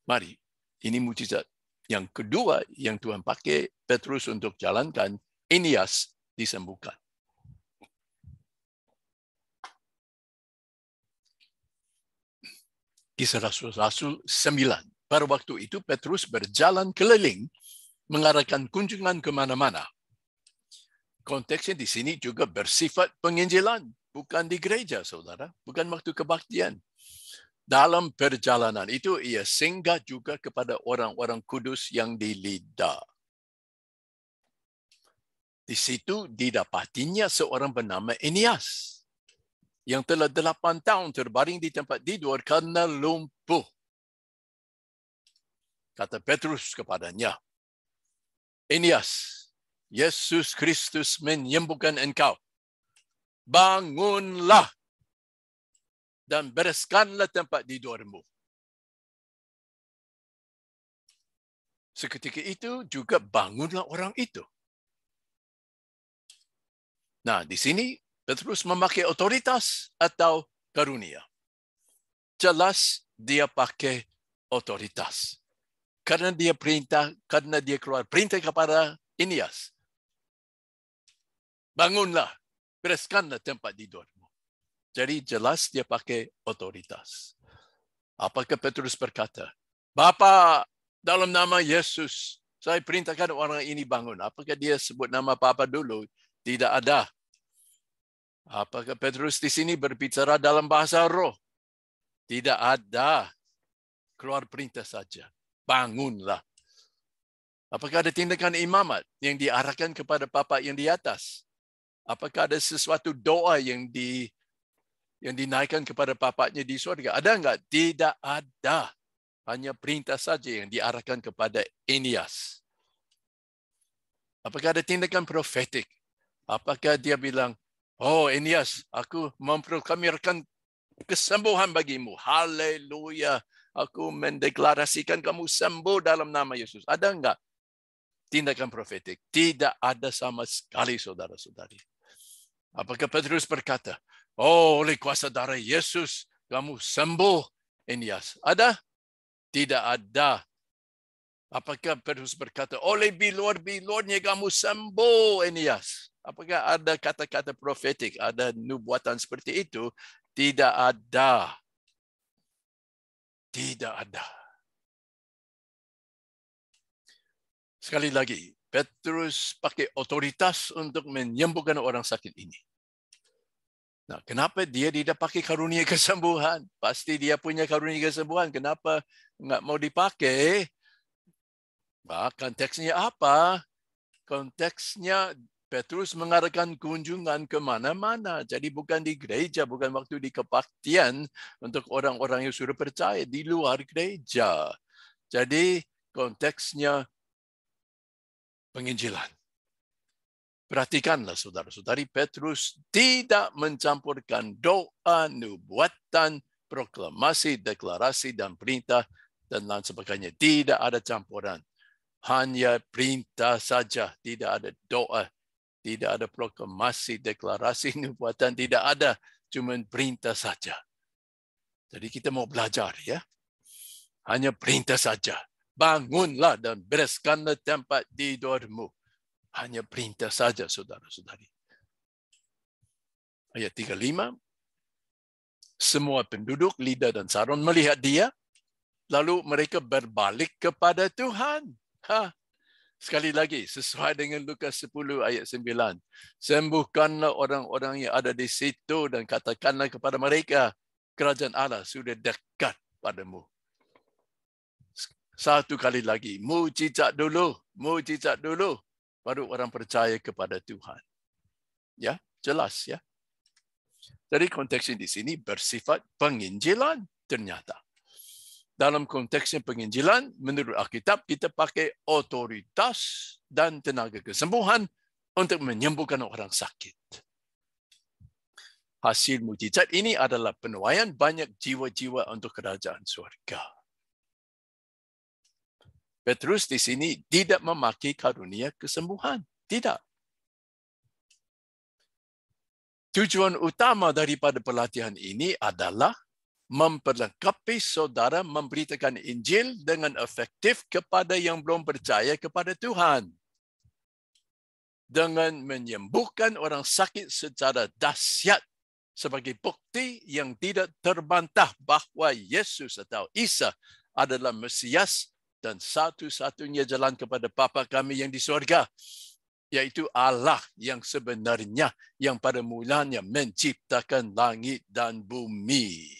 mari. Ini mujizat. Yang kedua yang Tuhan pakai Petrus untuk jalankan, Eneas disembuhkan. Kisah Rasul 9. Pada waktu itu Petrus berjalan keliling mengarahkan kunjungan ke mana-mana. Konteksnya di sini juga bersifat penginjilan, bukan di gereja, saudara, bukan waktu kebaktian. Dalam perjalanan itu, ia singgah juga kepada orang-orang kudus yang di Lida. Di situ didapatinya seorang bernama Eneas, yang telah 8 tahun terbaring di tempat tidur karena lumpuh. Kata Petrus kepadanya, Eneas, Yesus Kristus menyembuhkan engkau. Bangunlah dan bereskanlah tempat tidurmu. Seketika itu juga bangunlah orang itu. Nah, di sini Petrus memakai otoritas atau karunia. Jelas dia pakai otoritas. Karena dia keluar perintah kepada Eneas. Bangunlah, bereskanlah tempat tidurmu. Jadi jelas dia pakai otoritas. Apakah Petrus berkata, Bapa, dalam nama Yesus, saya perintahkan orang ini bangun. Apakah dia sebut nama Bapa dulu? Tidak ada. Apakah Petrus di sini berbicara dalam bahasa roh? Tidak ada. Keluar perintah saja. Bangunlah. Apakah ada tindakan imamat yang diarahkan kepada Bapa yang di atas? Apakah ada sesuatu doa yang dinaikkan kepada Bapanya di surga? Ada enggak? Tidak ada. Hanya perintah saja yang diarahkan kepada Eneas. Apakah ada tindakan profetik? Apakah dia bilang, oh Eneas, aku memproklamirkan kesembuhan bagimu. Haleluya. Aku mendeklarasikan kamu sembuh dalam nama Yesus. Ada enggak tindakan profetik? Tidak ada sama sekali, saudara-saudari. Apakah Petrus berkata, oh oleh kuasa darah Yesus, kamu sembuh, Eneas? Ada? Tidak ada. Apakah Petrus berkata, oleh bilur-bilurnya kamu sembuh, Eneas? Apakah ada kata-kata profetik, ada nubuatan seperti itu? Tidak ada. Tidak ada. Sekali lagi, Petrus pakai otoritas untuk menyembuhkan orang sakit ini. Nah, kenapa dia tidak pakai karunia kesembuhan? Pasti dia punya karunia kesembuhan. Kenapa nggak mau dipakai? Nah, konteksnya apa? Konteksnya Petrus mengadakan kunjungan ke mana-mana. Jadi bukan di gereja, bukan waktu di kebaktian untuk orang-orang yang sudah percaya di luar gereja. Jadi konteksnya penginjilan. Perhatikanlah saudara-saudari, Petrus tidak mencampurkan doa, nubuatan, proklamasi, deklarasi, dan perintah, dan lain sebagainya. Tidak ada campuran. Hanya perintah saja, tidak ada doa, tidak ada proklamasi, deklarasi nubuatan, tidak ada, cuma perintah saja. Jadi kita mau belajar ya. Hanya perintah saja. Bangunlah dan bereskanlah tempat tidurmu. Hanya perintah saja, saudara-saudari. Ayat 35. Semua penduduk Lida dan Saron melihat dia, lalu mereka berbalik kepada Tuhan. Sekali lagi, sesuai dengan Lukas 10 ayat 9. Sembuhkanlah orang-orang yang ada di situ dan katakanlah kepada mereka, kerajaan Allah sudah dekat padamu. Satu kali lagi, mujizat dulu, baru orang percaya kepada Tuhan. Ya, jelas ya. Jadi konteksnya di sini bersifat penginjilan ternyata. Dalam konteksnya penginjilan, menurut Alkitab, kita pakai otoritas dan tenaga kesembuhan untuk menyembuhkan orang sakit. Hasil mujizat ini adalah penuaian banyak jiwa-jiwa untuk kerajaan surga. Petrus di sini tidak memakai karunia kesembuhan. Tidak. Tujuan utama daripada pelatihan ini adalah memperlengkapi saudara memberitakan Injil dengan efektif kepada yang belum percaya kepada Tuhan. Dengan menyembuhkan orang sakit secara dahsyat sebagai bukti yang tidak terbantah bahawa Yesus atau Isa adalah Mesias dan satu-satunya jalan kepada Bapa kami yang di surga, yaitu Allah yang sebenarnya yang pada mulanya menciptakan langit dan bumi.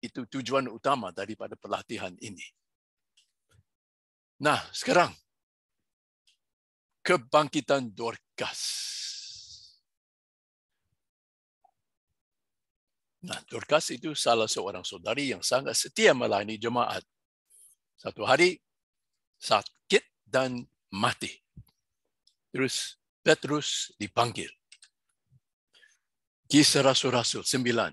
Itu tujuan utama daripada pelatihan ini. Nah, sekarang kebangkitan Dorcas. Nah, Dorcas itu salah seorang saudari yang sangat setia melayani jemaat. Satu hari sakit dan mati. Terus Petrus dipanggil. Kisah Rasul-Rasul 9.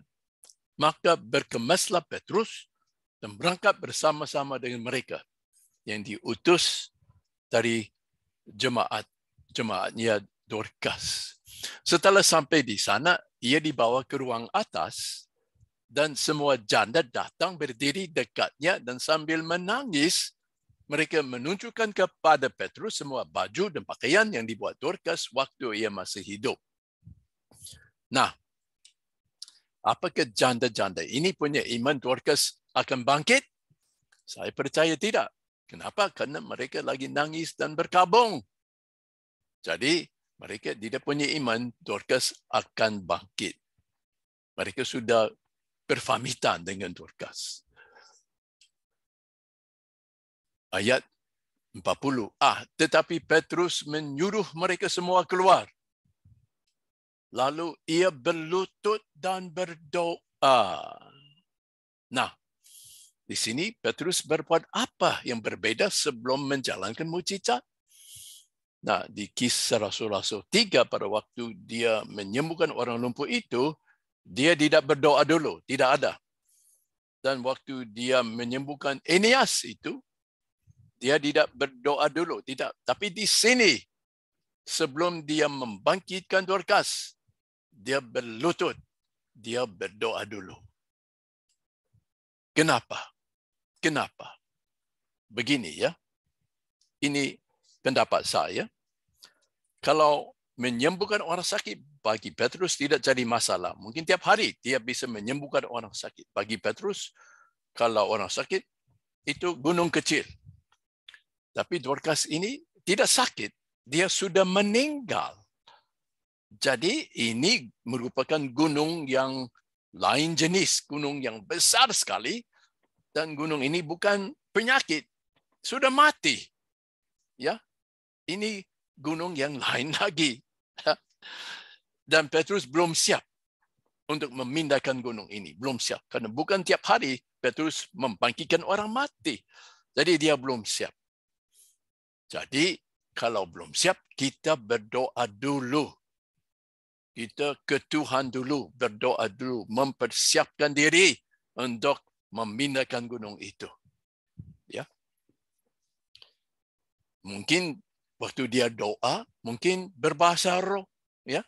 Maka berkemaslah Petrus dan berangkat bersama-sama dengan mereka yang diutus dari jemaatnya Dorcas. Setelah sampai di sana, ia dibawa ke ruang atas dan semua janda datang berdiri dekatnya dan sambil menangis, mereka menunjukkan kepada Petrus semua baju dan pakaian yang dibuat Dorcas waktu ia masih hidup. Nah, apakah janda-janda ini punya iman Dorcas akan bangkit? Saya percaya tidak. Kenapa? Karena mereka lagi nangis dan berkabung. Jadi, mereka tidak punya iman Dorcas akan bangkit. Mereka sudah berpamitan dengan Dorcas. Ayat 40. Tetapi Petrus menyuruh mereka semua keluar. Lalu ia berlutut dan berdoa. Nah, di sini Petrus berbuat apa yang berbeda sebelum menjalankan mujizat? Nah, di Kisah Rasul-Rasul 3 pada waktu dia menyembuhkan orang lumpuh itu, dia tidak berdoa dulu, tidak ada. Dan waktu dia menyembuhkan Eneas itu, dia tidak berdoa dulu, tidak. Tapi di sini, sebelum dia membangkitkan Dorcas, dia berlutut, dia berdoa dulu. Kenapa? Kenapa? Begini ya, ini pendapat saya. Kalau menyembuhkan orang sakit, bagi Petrus tidak jadi masalah. Mungkin tiap hari dia bisa menyembuhkan orang sakit. Bagi Petrus, kalau orang sakit, itu gunung kecil. Tapi Dorcas ini tidak sakit. Dia sudah meninggal. Jadi ini merupakan gunung yang lain jenis. Gunung yang besar sekali. Dan gunung ini bukan penyakit. Sudah mati. Ya, ini gunung yang lain lagi. Dan Petrus belum siap untuk memindahkan gunung ini. Belum siap. Karena bukan tiap hari Petrus membangkitkan orang mati. Jadi dia belum siap. Jadi kalau belum siap, kita berdoa dulu. Kita ke Tuhan dulu, berdoa dulu. Mempersiapkan diri untuk memindahkan gunung itu. Ya. mungkin waktu dia doa, mungkin berbahasa roh, ya,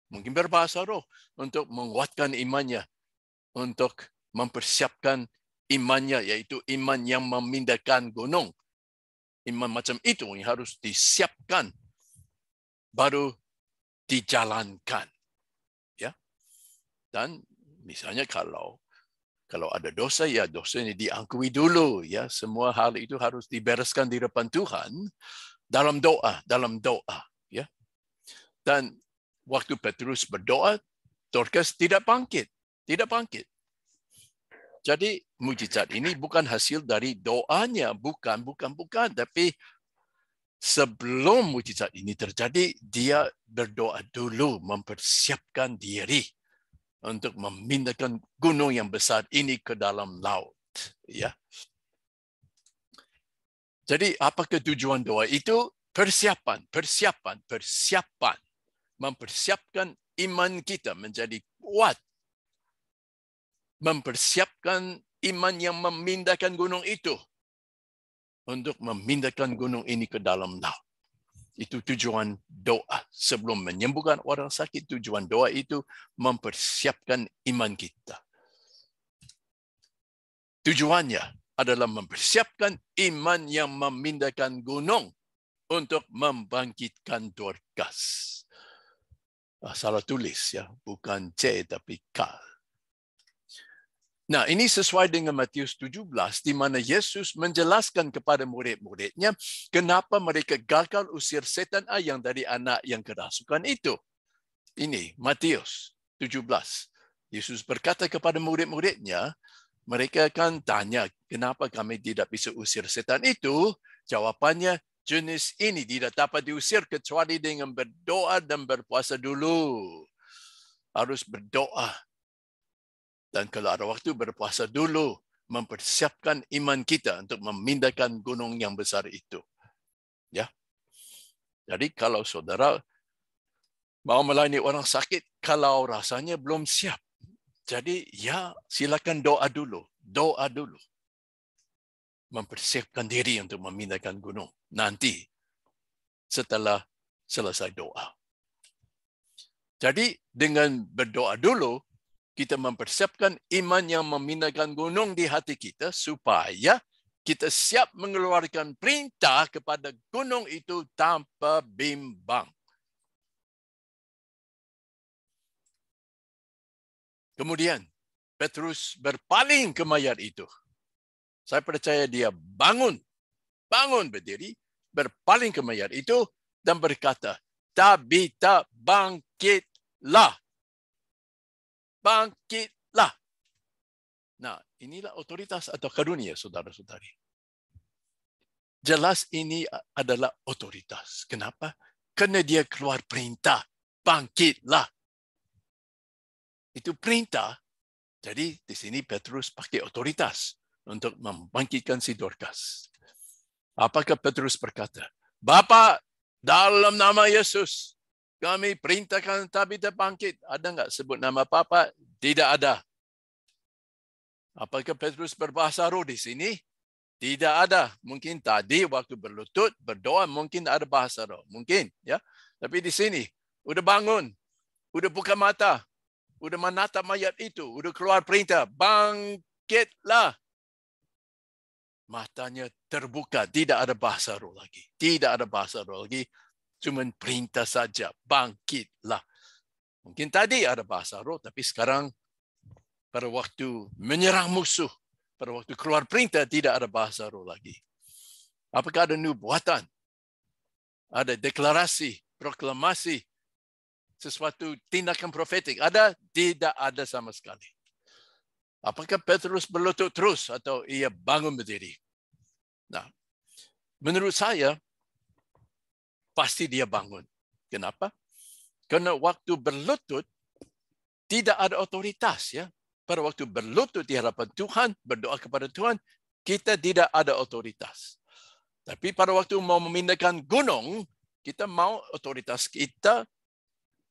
mungkin berbahasa roh untuk menguatkan imannya, untuk mempersiapkan imannya, yaitu iman yang memindahkan gunung. Iman macam itu yang harus disiapkan, baru dijalankan, ya. Dan misalnya kalau ada dosa, ya dosa ini diakui dulu, ya. Semua hal itu harus dibereskan di depan Tuhan dalam doa, ya. Dan waktu Petrus berdoa, Dorcas tidak bangkit. Jadi mujizat ini bukan hasil dari doanya, bukan. Tapi sebelum mujizat ini terjadi, dia berdoa dulu, mempersiapkan diri untuk memindahkan gunung yang besar ini ke dalam laut. Ya. Jadi apakah tujuan doa itu? Persiapan. Mempersiapkan iman kita menjadi kuat. Mempersiapkan iman yang memindahkan gunung itu. Untuk memindahkan gunung ini ke dalam laut. Itu tujuan doa. Sebelum menyembuhkan orang sakit, tujuan doa itu mempersiapkan iman kita. Tujuannya adalah mempersiapkan iman yang memindahkan gunung untuk membangkitkan Dorcas. Salah tulis, ya, bukan C tapi K. Nah, ini sesuai dengan Matius 17, di mana Yesus menjelaskan kepada murid-muridnya kenapa mereka gagal usir setan yang dari anak yang kerasukan itu. Ini Matius 17. Yesus berkata kepada murid-muridnya, mereka akan tanya, kenapa kami tidak bisa usir setan itu? Jawabannya, jenis ini tidak dapat diusir kecuali dengan berdoa dan berpuasa dulu. Harus berdoa. Dan kalau ada waktu, berpuasa dulu, mempersiapkan iman kita untuk memindahkan gunung yang besar itu. Ya. Jadi kalau saudara mau melayani orang sakit, kalau rasanya belum siap, jadi ya silakan doa dulu. Mempersiapkan diri untuk memindahkan gunung. Nanti setelah selesai doa. Jadi dengan berdoa dulu, kita mempersiapkan iman yang memindahkan gunung di hati kita supaya kita siap mengeluarkan perintah kepada gunung itu tanpa bimbang. Kemudian, Petrus berpaling ke mayat itu. Saya percaya dia bangun berdiri, berpaling ke mayat itu dan berkata, Tabita, bangkitlah. Bangkitlah. Nah, inilah otoritas atau karunia, saudara-saudari. Jelas ini adalah otoritas. Kenapa? Karena dia keluar perintah. Bangkitlah. Itu perintah. Jadi di sini Petrus pakai otoritas untuk membangkitkan si Dorcas. Apakah Petrus berkata, Bapa, dalam nama Yesus, kami perintahkan Tabita bangkit. Ada enggak sebut nama Bapa? Tidak ada. Apakah Petrus berbahasa roh di sini? Tidak ada. Mungkin tadi waktu berlutut, berdoa, mungkin ada bahasa roh. Mungkin, ya. Tapi di sini, udah bangun, udah buka mata, udah menatap mayat itu, udah keluar perintah, bangkitlah. Matanya terbuka, tidak ada bahasa roh lagi. Cuma perintah saja, bangkitlah. Mungkin tadi ada bahasa roh, tapi sekarang pada waktu menyerang musuh, pada waktu keluar perintah, tidak ada bahasa roh lagi. Apakah ada nubuatan? Ada deklarasi, proklamasi, sesuatu tindakan profetik? Ada? Tidak ada sama sekali. Apakah Petrus berlutut terus atau ia bangun berdiri? Nah, menurut saya, pasti dia bangun. Kenapa? Karena waktu berlutut, tidak ada otoritas, ya. Pada waktu berlutut di hadapan Tuhan, berdoa kepada Tuhan, kita tidak ada otoritas. Tapi pada waktu mau memindahkan gunung, kita mau otoritas kita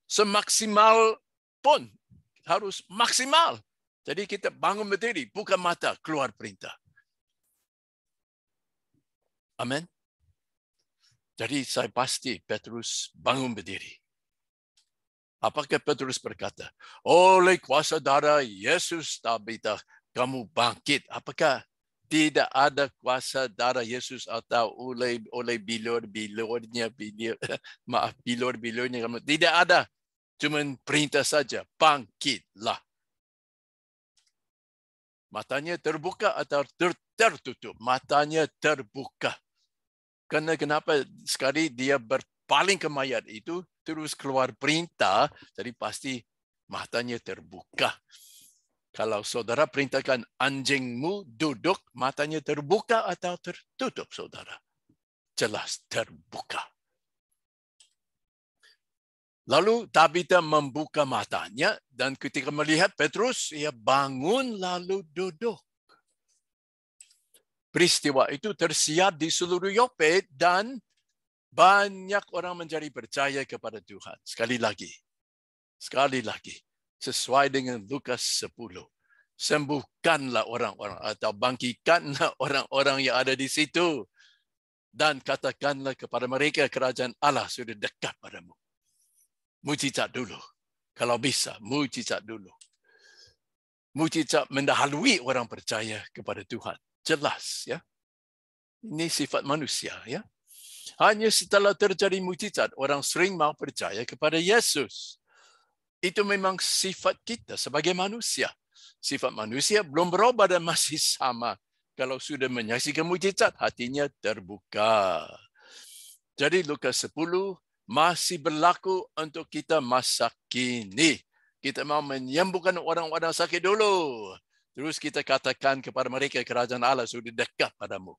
semaksimal pun. Harus maksimal. Jadi kita bangun berdiri, buka mata, keluar perintah. Amin. Jadi saya pasti Petrus bangun berdiri. Apakah Petrus berkata, oleh kuasa darah Yesus Tabita, kamu bangkit. Apakah tidak ada kuasa darah Yesus atau oleh bilur-bilurnya, bilur-bilurnya kamu? Tidak ada. Cuma perintah saja, bangkitlah. Matanya terbuka atau tertutup? Matanya terbuka. Kenapa sekali dia berpaling ke mayat itu, terus keluar perintah, jadi pasti matanya terbuka. Kalau saudara perintahkan anjingmu duduk, matanya terbuka atau tertutup, saudara? Jelas terbuka. Lalu Tabita membuka matanya dan ketika melihat Petrus, ia bangun lalu duduk. Peristiwa itu tersiar di seluruh Yope dan banyak orang menjadi percaya kepada Tuhan. Sekali lagi, sesuai dengan Lukas 10. Sembuhkanlah orang-orang atau bangkitkanlah orang-orang yang ada di situ. Dan katakanlah kepada mereka kerajaan Allah sudah dekat padamu. Mujizat dulu. Kalau bisa, mujizat dulu. Mujizat mendahului orang percaya kepada Tuhan. Jelas, ya. Ini sifat manusia, ya. Hanya setelah terjadi mujizat, orang sering mau percaya kepada Yesus. Itu memang sifat kita sebagai manusia. Sifat manusia belum berubah dan masih sama. Kalau sudah menyaksikan mujizat, hatinya terbuka. Jadi Lukas 10 masih berlaku untuk kita masa kini. Kita mau menyembuhkan orang-orang sakit dulu. Terus kita katakan kepada mereka, kerajaan Allah sudah dekat padamu.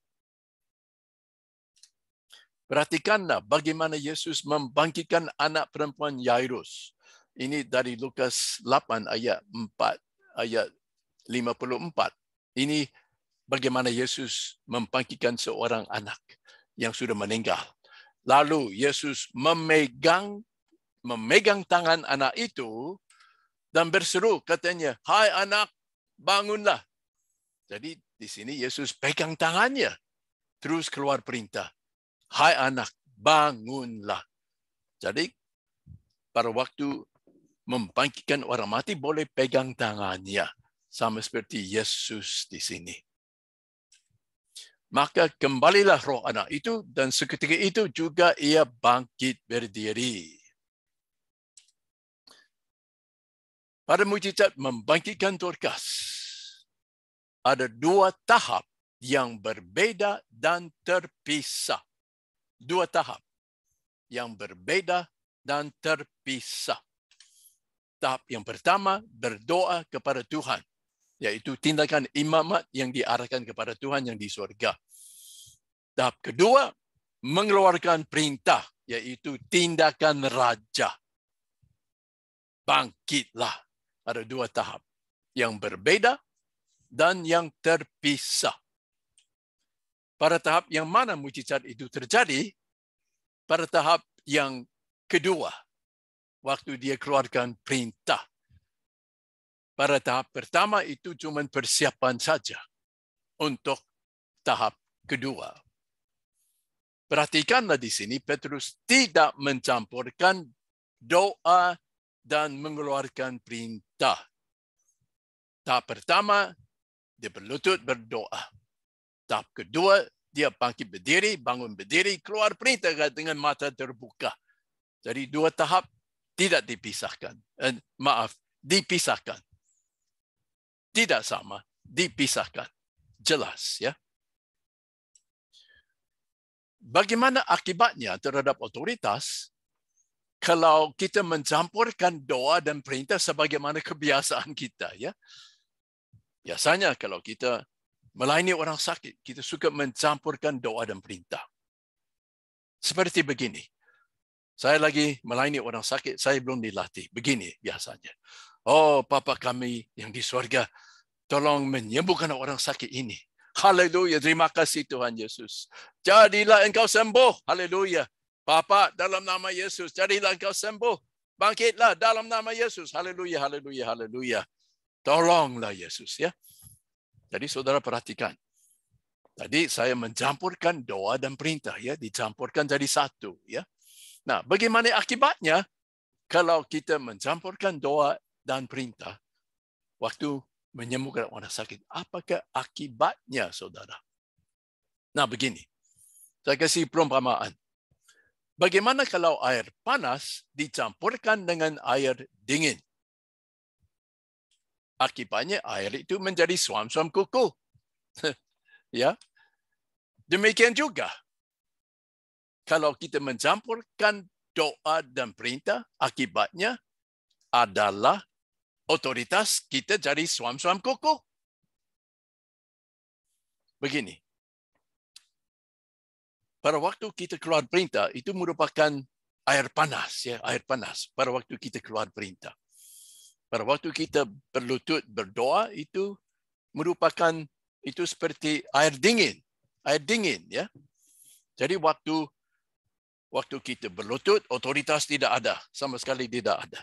Perhatikanlah bagaimana Yesus membangkitkan anak perempuan Yairus. Ini dari Lukas 8 ayat 54. Ini bagaimana Yesus membangkitkan seorang anak yang sudah meninggal. Lalu Yesus memegang tangan anak itu dan berseru, katanya, hai anak, bangunlah. Jadi di sini Yesus pegang tangannya. Terus keluar perintah. Hai anak, bangunlah. Jadi pada waktu membangkitkan orang mati boleh pegang tangannya. Sama seperti Yesus di sini. Maka kembalilah roh anak itu dan seketika itu juga ia bangkit berdiri. Pada mujizat membangkitkan Dorcas, ada dua tahap yang berbeda dan terpisah. Dua tahap yang berbeda dan terpisah. Tahap yang pertama, berdoa kepada Tuhan, yaitu tindakan imamat yang diarahkan kepada Tuhan yang di surga. Tahap kedua, mengeluarkan perintah, yaitu tindakan raja. Bangkitlah. Ada dua tahap yang berbeda dan yang terpisah. Pada tahap yang mana mujizat itu terjadi? Pada tahap yang kedua, waktu dia keluarkan perintah. Pada tahap pertama itu cuma persiapan saja untuk tahap kedua. Perhatikanlah di sini, Petrus tidak mencampurkan doa dan mengeluarkan perintah. Tahap pertama, dia berlutut berdoa. Tahap kedua, dia bangkit berdiri, bangun berdiri, keluar perintah dengan mata terbuka. Jadi dua tahap tidak dipisahkan. Dipisahkan. Tidak sama, dipisahkan. Jelas, ya. Bagaimana akibatnya terhadap otoritas kalau kita mencampurkan doa dan perintah sebagaimana kebiasaan kita, ya? Biasanya kalau kita melayani orang sakit, kita suka mencampurkan doa dan perintah. Seperti begini. Saya lagi melayani orang sakit, saya belum dilatih. Begini biasanya. Oh, Bapa kami yang di surga, tolong menyembuhkan orang sakit ini. Haleluya, terima kasih Tuhan Yesus. Jadilah engkau sembuh. Haleluya. Bapa, dalam nama Yesus, jadilah engkau sembuh. Bangkitlah dalam nama Yesus. Haleluya, haleluya, haleluya. Tolonglah Yesus, ya. Jadi saudara perhatikan. Tadi saya mencampurkan doa dan perintah, ya, dicampurkan jadi satu, ya. Nah, bagaimana akibatnya kalau kita mencampurkan doa dan perintah waktu menyembuhkan orang sakit? Apakah akibatnya, saudara? Nah, begini. Saya kasih perumpamaan. Bagaimana kalau air panas dicampurkan dengan air dingin? Akibatnya air itu menjadi suam-suam kuku. Ya. Demikian juga kalau kita mencampurkan doa dan perintah, akibatnya adalah otoritas kita jadi suam-suam kuku. Begini. Pada waktu kita keluar perintah, itu merupakan air panas, ya, air panas. Pada waktu kita keluar perintah. Pada waktu kita berlutut berdoa, itu merupakan itu seperti air dingin. Air dingin, ya. Jadi waktu kita berlutut, otoritas tidak ada. Sama sekali tidak ada.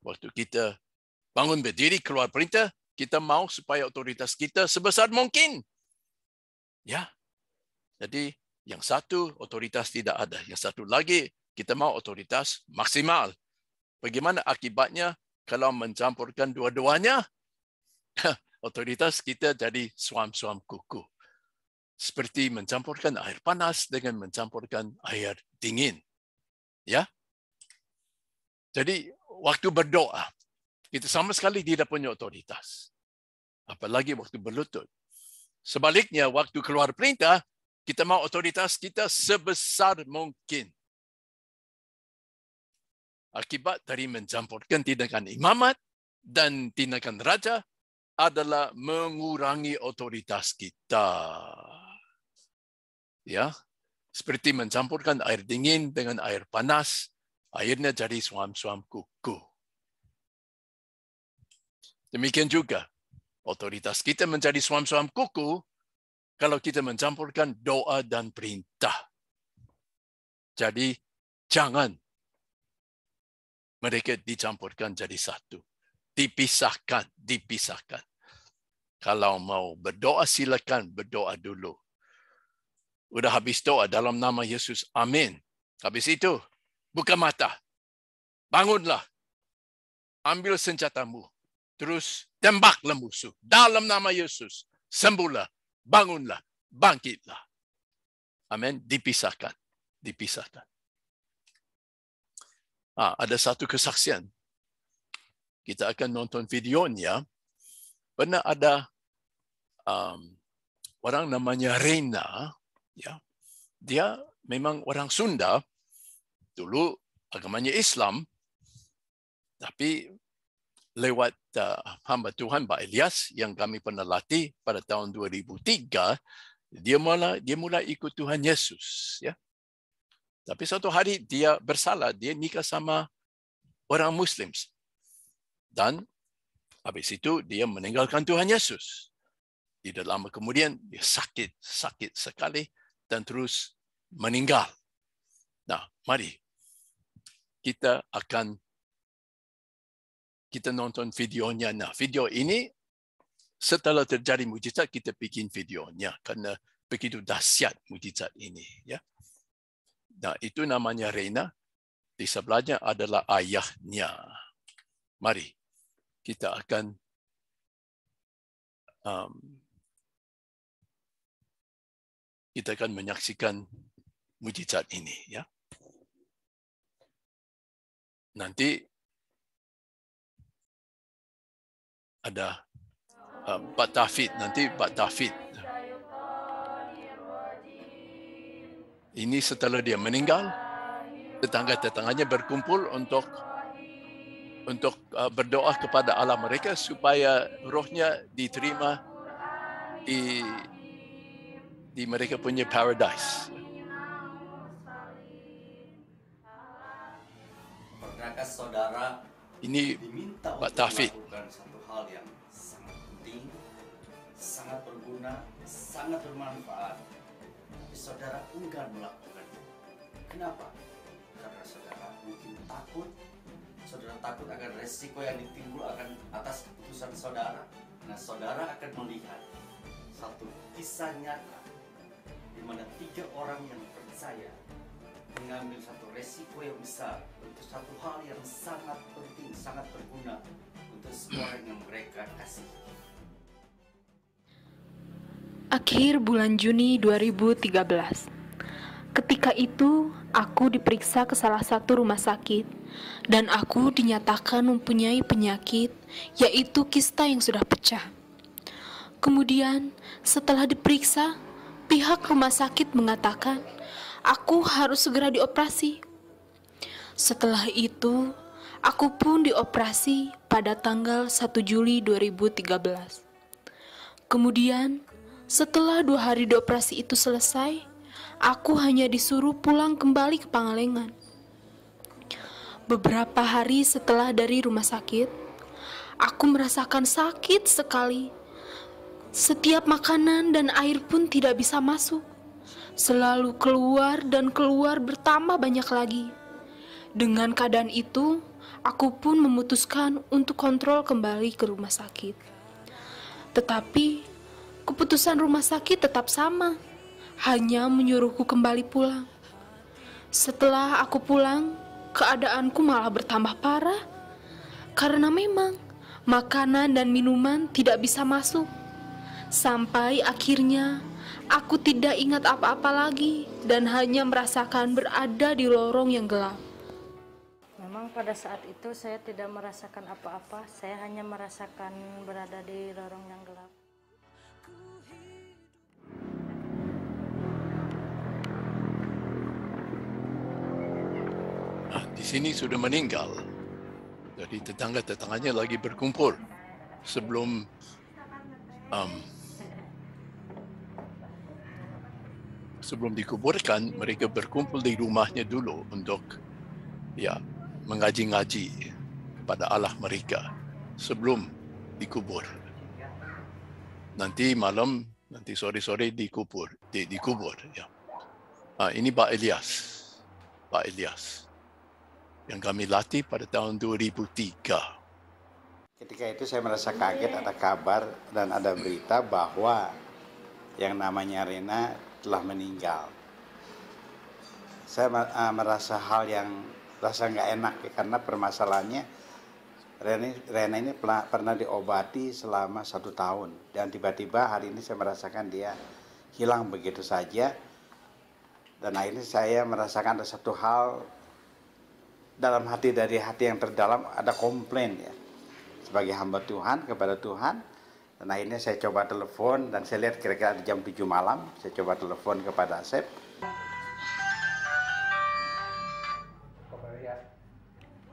Waktu kita bangun berdiri, keluar perintah, kita mau supaya otoritas kita sebesar mungkin. Ya. Jadi yang satu, otoritas tidak ada. Yang satu lagi, kita mau otoritas maksimal. Bagaimana akibatnya kalau mencampurkan dua-duanya? Otoritas kita jadi suam-suam kuku. Seperti mencampurkan air panas dengan mencampurkan air dingin. Ya. Jadi waktu berdoa, kita sama sekali tidak punya otoritas. Apalagi waktu berlutut. Sebaliknya, waktu keluar perintah, kita mau otoritas kita sebesar mungkin. Akibat dari mencampurkan tindakan imamat dan tindakan raja adalah mengurangi otoritas kita. Ya, seperti mencampurkan air dingin dengan air panas, airnya jadi suam-suam kuku. Demikian juga, otoritas kita menjadi suam-suam kuku kalau kita mencampurkan doa dan perintah. Jadi, jangan mereka dicampurkan jadi satu. Dipisahkan. Kalau mau berdoa, silakan berdoa dulu. Udah habis doa dalam nama Yesus, amin. Habis itu, buka mata. Bangunlah. Ambil senjatamu. Terus tembaklah musuh. Dalam nama Yesus, sembuhlah. Bangunlah. Bangkitlah. Amin. Dipisahkan. Ada satu kesaksian. Kita akan nonton videonya. Pernah ada orang namanya Reina. Ya, dia memang orang Sunda, dulu agamanya Islam, tapi lewat hamba Tuhan Pak Elias yang kami pernah latih pada tahun 2003, dia mulai ikut Tuhan Yesus. Ya. Tapi suatu hari dia bersalah, dia nikah sama orang Muslim. Dan habis itu dia meninggalkan Tuhan Yesus. Tidak lama kemudian dia sakit sekali dan terus meninggal. Nah, mari kita nonton videonya. Nah, video ini setelah terjadi mujizat kita bikin videonya karena begitu dahsyat mujizat ini. Ya. Nah, itu namanya Reina. Di sebelahnya adalah ayahnya. Mari kita akan menyaksikan mujizat ini, ya. Nanti ada Pak Tafid, Ini setelah dia meninggal, tetangga-tetangganya berkumpul untuk berdoa kepada Allah mereka supaya rohnya diterima di mereka punya paradise. Pernahkah saudara ini diminta Pak untuk Tafid melakukan satu hal yang sangat penting, sangat berguna, sangat bermanfaat, tapi saudara enggan melakukannya? Kenapa? Karena saudara mungkin takut. Saudara takut akan resiko yang ditimbul atas keputusan saudara. Nah, saudara akan melihat satu kisah nyata di mana 3 orang yang percaya mengambil satu resiko yang besar untuk satu hal yang sangat penting, sangat berguna untuk seorang yang mereka kasih. Akhir bulan Juni 2013. Ketika itu, aku diperiksa ke salah satu rumah sakit dan aku dinyatakan mempunyai penyakit, yaitu kista yang sudah pecah. Kemudian, setelah diperiksa, pihak rumah sakit mengatakan aku harus segera dioperasi. Setelah itu, aku pun dioperasi pada tanggal 1 Juli 2013. Kemudian, setelah 2 hari dioperasi itu selesai, aku hanya disuruh pulang kembali ke Pangalengan. Beberapa hari setelah dari rumah sakit, aku merasakan sakit sekali. Setiap makanan dan air pun tidak bisa masuk. Selalu keluar dan keluar bertambah banyak lagi. Dengan keadaan itu, aku pun memutuskan untuk kontrol kembali ke rumah sakit. Tetapi, keputusan rumah sakit tetap sama, hanya menyuruhku kembali pulang. Setelah aku pulang, keadaanku malah bertambah parah, karena memang makanan dan minuman tidak bisa masuk. Sampai akhirnya, aku tidak ingat apa-apa lagi dan hanya merasakan berada di lorong yang gelap. Memang pada saat itu saya tidak merasakan apa-apa, saya hanya merasakan berada di lorong yang gelap. Di sini sudah meninggal. Jadi tetangga-tetangganya lagi berkumpul sebelum dikuburkan. Mereka berkumpul di rumahnya dulu untuk mengaji-ngaji kepada Allah mereka sebelum dikubur. Nanti malam, nanti sore-sore dikubur. Ini Pak Ilyas yang kami latih pada tahun 2003. Ketika itu saya merasa kaget, ada kabar dan ada berita bahwa yang namanya Rena telah meninggal. Saya merasa hal yang rasa nggak enak ya, karena permasalahannya Rena ini pernah diobati selama 1 tahun dan tiba-tiba hari ini saya merasakan dia hilang begitu saja. Dan akhirnya saya merasakan ada satu hal dalam hati, dari hati yang terdalam ada komplain ya, sebagai hamba Tuhan kepada Tuhan. Dan akhirnya saya coba telepon dan saya lihat kira-kira di jam 7 malam, saya coba telepon kepada Asep.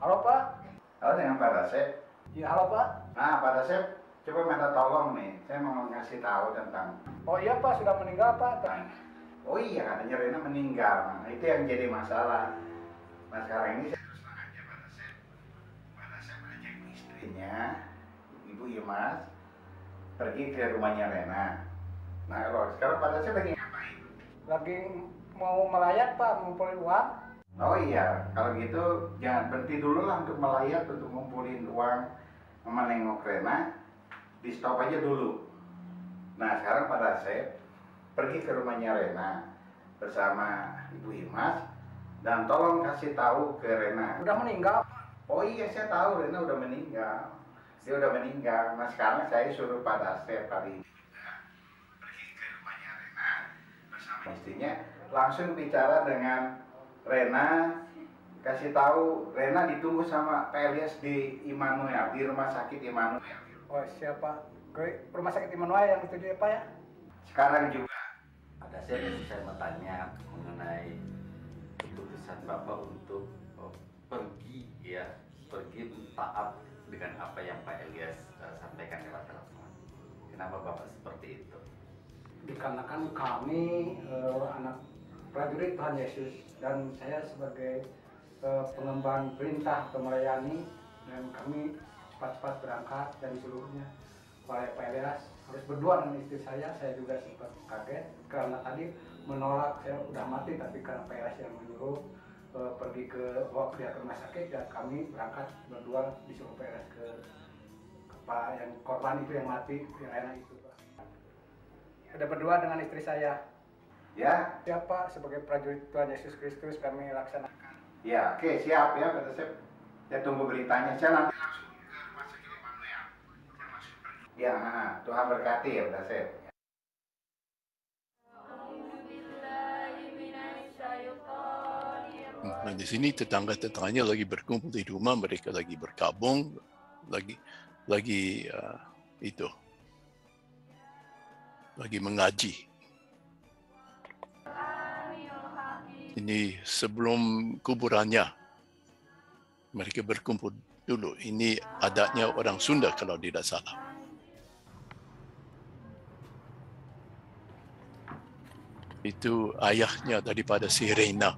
Halo Pak. Halo, dengan Pak Asep. Iya, halo Pak. Nah Pak Asep, coba minta tolong nih, saya mau ngasih tahu tentang. Oh iya Pak, sudah meninggal Pak. Oh iya, katanya Rena meninggal. Nah, itu yang jadi masalah. Nah sekarang ini saya terus terang aja Pak Asep ajak istrinya, Ibu Imas, pergi ke rumahnya Rena. Nah kalau sekarang Pak Asep lagi ngapain? Lagi mau melayat Pak, ngumpulin uang. Oh iya, kalau gitu jangan berhenti dulu lah untuk melayat, untuk ngumpulin uang, menengok Rena, di stop aja dulu. Nah sekarang Pak Asep pergi ke rumahnya Rena bersama Ibu Imas dan tolong kasih tahu ke Rena. Udah meninggal. Oh iya, saya tahu Rena udah meninggal. Dia udah meninggal. Nah sekarang saya suruh Pak Asep hari ini juga pergi ke rumahnya Rena bersama istrinya, langsung bicara dengan Rena, kasih tahu Rena ditunggu sama Pak Ilyas di Immanuel, di rumah sakit Immanuel. Oh siapa? Ke rumah sakit Immanuel yang itu dia Pak ya? Sekarang juga. Ada saya mau tanya mengenai keputusan Bapak untuk pergi taat dengan apa yang Pak Ilyas sampaikan lewat telepon. Kenapa Bapak seperti itu? Dikarenakan kami anak prajurit Tuhan Yesus dan saya sebagai pengemban perintah atau melayani, dan kami cepat-cepat berangkat dari seluruhnya. Pak Ilyas harus berdua dengan istri saya juga sempat kaget karena tadi menolak, saya udah mati, tapi karena Pak Ilyas yang menyuruh pergi ke rumah sakit, dan kami berangkat berdua disuruh Pak Ilyas ke Pak yang korban itu yang mati, yang enak itu Pak. Ada berdua dengan istri saya. Ya. Siapa sebagai prajurit Tuhan Yesus Kristus kami laksanakan. Ya, oke, siap ya, Pak Dasep. Saya tunggu beritanya. Saya nanti langsung ke Rumah Sakit Immanuel. Ya, Tuhan berkati ya, Pak Dasep. Nah, di sini tetangga-tetangganya lagi berkumpul di rumah, mereka lagi berkabung, lagi lagi mengaji. Ini sebelum kuburannya, mereka berkumpul dulu. Ini adatnya orang Sunda kalau tidak salah. Itu ayahnya daripada si Rena.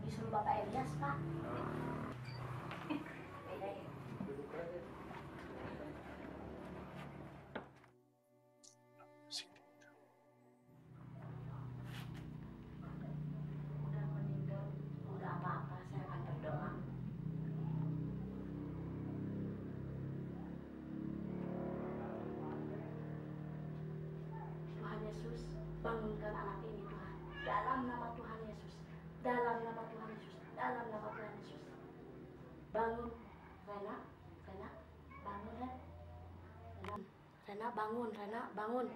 Bangunkan anak ini Tuhan, dalam nama Tuhan Yesus, dalam nama Tuhan Yesus, dalam nama Tuhan Yesus. Bangun, Rena, bangun, Rena, bangun, Rena, bangun.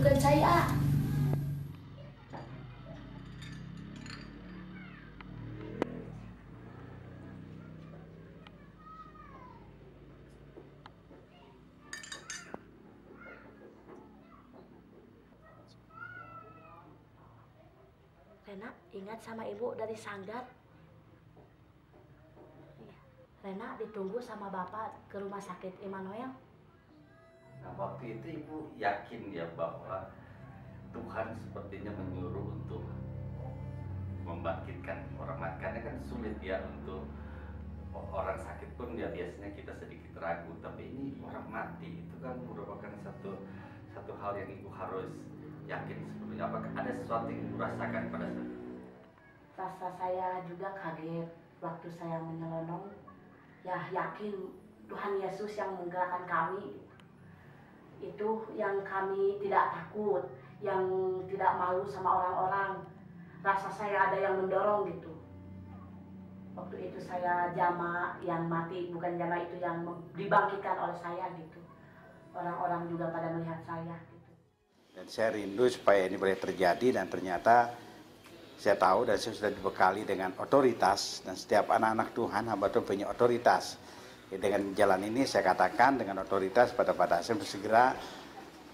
Bukan saya. Rena, ingat sama ibu dari Sanggar. Rena ditunggu sama bapak ke Rumah Sakit Immanuel. Nah, waktu itu ibu yakin ya bahwa Tuhan sepertinya menyuruh untuk membangkitkan orang mati. Karena kan sulit ya untuk orang sakit pun ya biasanya kita sedikit ragu. Tapi ini orang mati itu kan merupakan satu hal yang ibu harus yakin sebetulnya. Apakah ada sesuatu yang ibu rasakan pada saat itu? Rasa saya juga kaget waktu saya menyelonong. Ya yakin Tuhan Yesus yang menggerakkan kami. Itu yang kami tidak takut, yang tidak malu sama orang-orang. Rasa saya ada yang mendorong gitu. Waktu itu saya jama yang mati, bukan jama itu yang dibangkitkan oleh saya gitu. Orang-orang juga pada melihat saya gitu. Dan saya rindu supaya ini boleh terjadi, dan ternyata saya tahu dan saya sudah dibekali dengan otoritas, dan setiap anak-anak Tuhan hamba Tuhan punya otoritas. Dengan jalan ini saya katakan dengan otoritas pada Pak Dasem untuk segera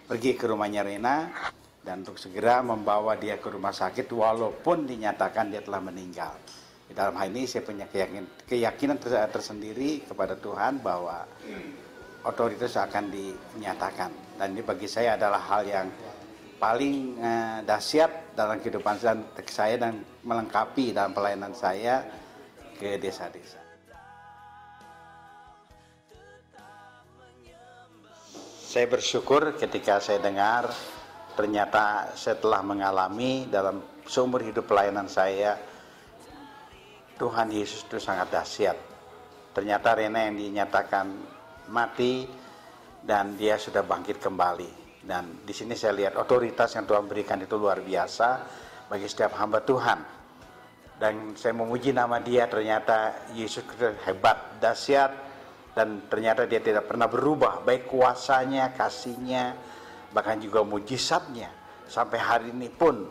pergi ke rumahnya Rena dan untuk segera membawa dia ke rumah sakit walaupun dinyatakan dia telah meninggal. Di dalam hal ini saya punya keyakinan tersendiri kepada Tuhan bahwa otoritas akan dinyatakan, dan ini bagi saya adalah hal yang paling dahsyat dalam kehidupan saya dan melengkapi dalam pelayanan saya ke desa-desa. Saya bersyukur ketika saya dengar ternyata setelah mengalami dalam seumur hidup pelayanan saya, Tuhan Yesus itu sangat dahsyat. Ternyata Rena yang dinyatakan mati dan dia sudah bangkit kembali. Dan di sini saya lihat otoritas yang Tuhan berikan itu luar biasa bagi setiap hamba Tuhan. Dan saya memuji nama dia, ternyata Yesus hebat, dahsyat. Dan ternyata dia tidak pernah berubah, baik kuasanya, kasihnya, bahkan juga mujizatnya. Sampai hari ini pun,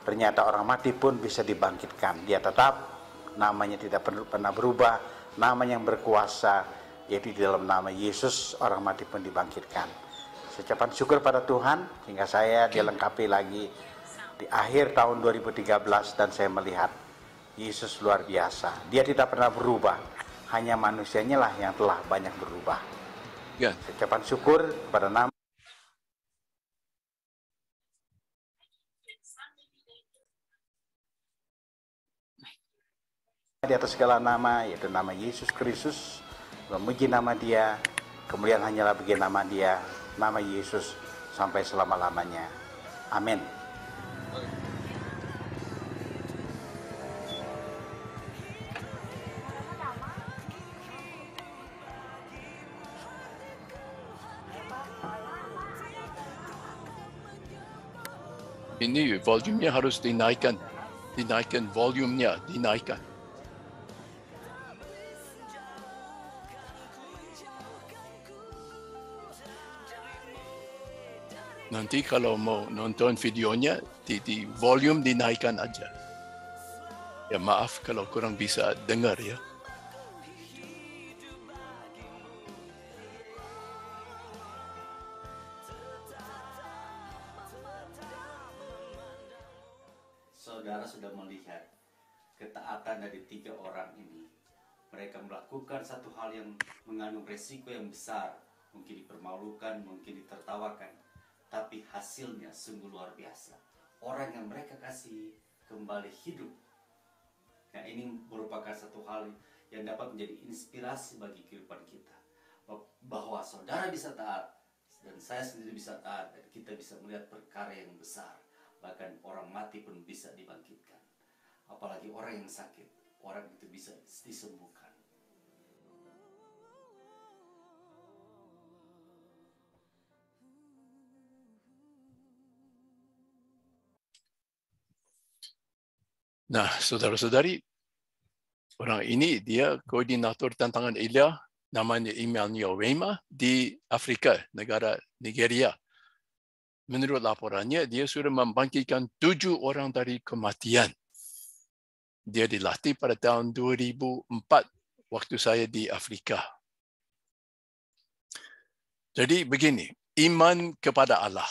ternyata orang mati pun bisa dibangkitkan. Dia tetap, namanya tidak pernah berubah, namanya yang berkuasa, yaitu di dalam nama Yesus, orang mati pun dibangkitkan. Saya ucapkan syukur pada Tuhan, hingga saya dilengkapi lagi di akhir tahun 2013, dan saya melihat Yesus luar biasa. Dia tidak pernah berubah. Hanya manusianya lah yang telah banyak berubah. Ya. Saya ucapkan syukur pada nama di atas segala nama, yaitu nama Yesus Kristus. Memuji nama dia, kemuliaan hanyalah bagi nama dia, nama Yesus sampai selama-lamanya. Amin. ini volumenya harus dinaikkan. Dinaikkan volumenya, dinaikkan. Nanti kalau mau nonton videonya, di volume dinaikkan aja. Ya maaf kalau kurang bisa dengar ya. Saudara sudah melihat ketaatan dari 3 orang ini. Mereka melakukan satu hal yang mengandung resiko yang besar. Mungkin dipermalukan, mungkin ditertawakan. Tapi hasilnya sungguh luar biasa. Orang yang mereka kasih kembali hidup. Nah, ini merupakan satu hal yang dapat menjadi inspirasi bagi kehidupan kita. Bahwa saudara bisa taat, dan saya sendiri bisa taat, dan kita bisa melihat perkara yang besar. Bahkan orang mati pun bisa dibangkitkan. Apalagi orang yang sakit, orang itu bisa disembuhkan. Nah, saudara-saudari, orang ini dia koordinator tantangan Elia, namanya Emmanuel Rema di Afrika, negara Nigeria. Menurut laporannya, dia sudah membangkitkan 7 orang dari kematian. Dia dilatih pada tahun 2004 waktu saya di Afrika. Jadi begini, iman kepada Allah.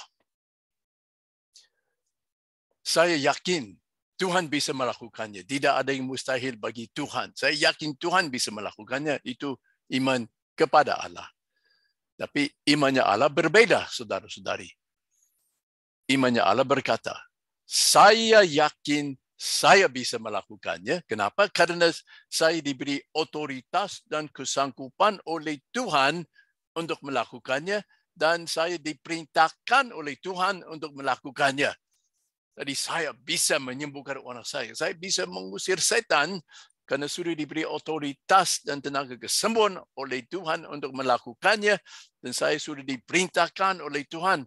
Saya yakin Tuhan bisa melakukannya. Tidak ada yang mustahil bagi Tuhan. Saya yakin Tuhan bisa melakukannya. Itu iman kepada Allah. Tapi imannya Allah berbeda, saudara-saudari. Imannya Allah berkata, saya yakin saya bisa melakukannya. Kenapa? Karena saya diberi otoritas dan kesanggupan oleh Tuhan untuk melakukannya. Dan saya diperintahkan oleh Tuhan untuk melakukannya. Jadi saya bisa menyembuhkan orang saya. Saya bisa mengusir setan karena sudah diberi otoritas dan tenaga kesembuhan oleh Tuhan untuk melakukannya. Dan saya sudah diperintahkan oleh Tuhan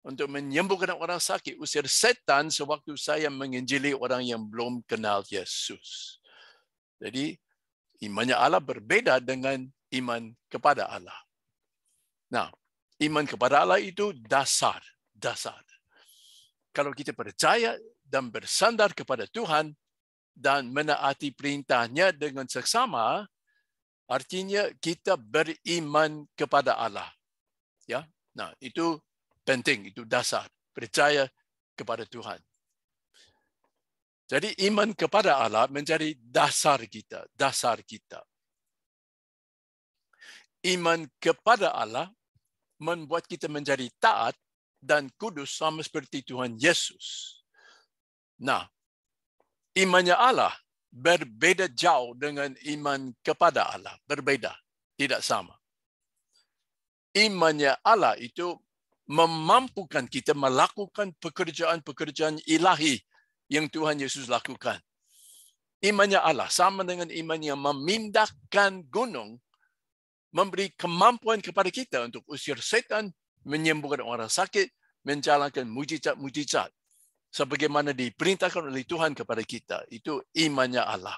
untuk menyembuhkan orang sakit, usir setan sewaktu saya menginjili orang yang belum kenal Yesus. Jadi imannya Allah berbeda dengan iman kepada Allah. Nah, iman kepada Allah itu dasar. Kalau kita percaya dan bersandar kepada Tuhan dan menaati perintahnya dengan seksama, artinya kita beriman kepada Allah. Ya, nah itu penting, itu dasar. Percaya kepada Tuhan. Jadi iman kepada Allah menjadi dasar kita. Iman kepada Allah membuat kita menjadi taat dan kudus sama seperti Tuhan Yesus. Nah, imannya Allah berbeda jauh dengan iman kepada Allah. Berbeda, tidak sama. Imannya Allah itu memampukan kita melakukan pekerjaan-pekerjaan ilahi yang Tuhan Yesus lakukan. Imannya Allah sama dengan iman yang memindahkan gunung, memberi kemampuan kepada kita untuk usir setan, menyembuhkan orang sakit, menjalankan mujizat-mujizat sebagaimana diperintahkan oleh Tuhan kepada kita. Itu imannya Allah.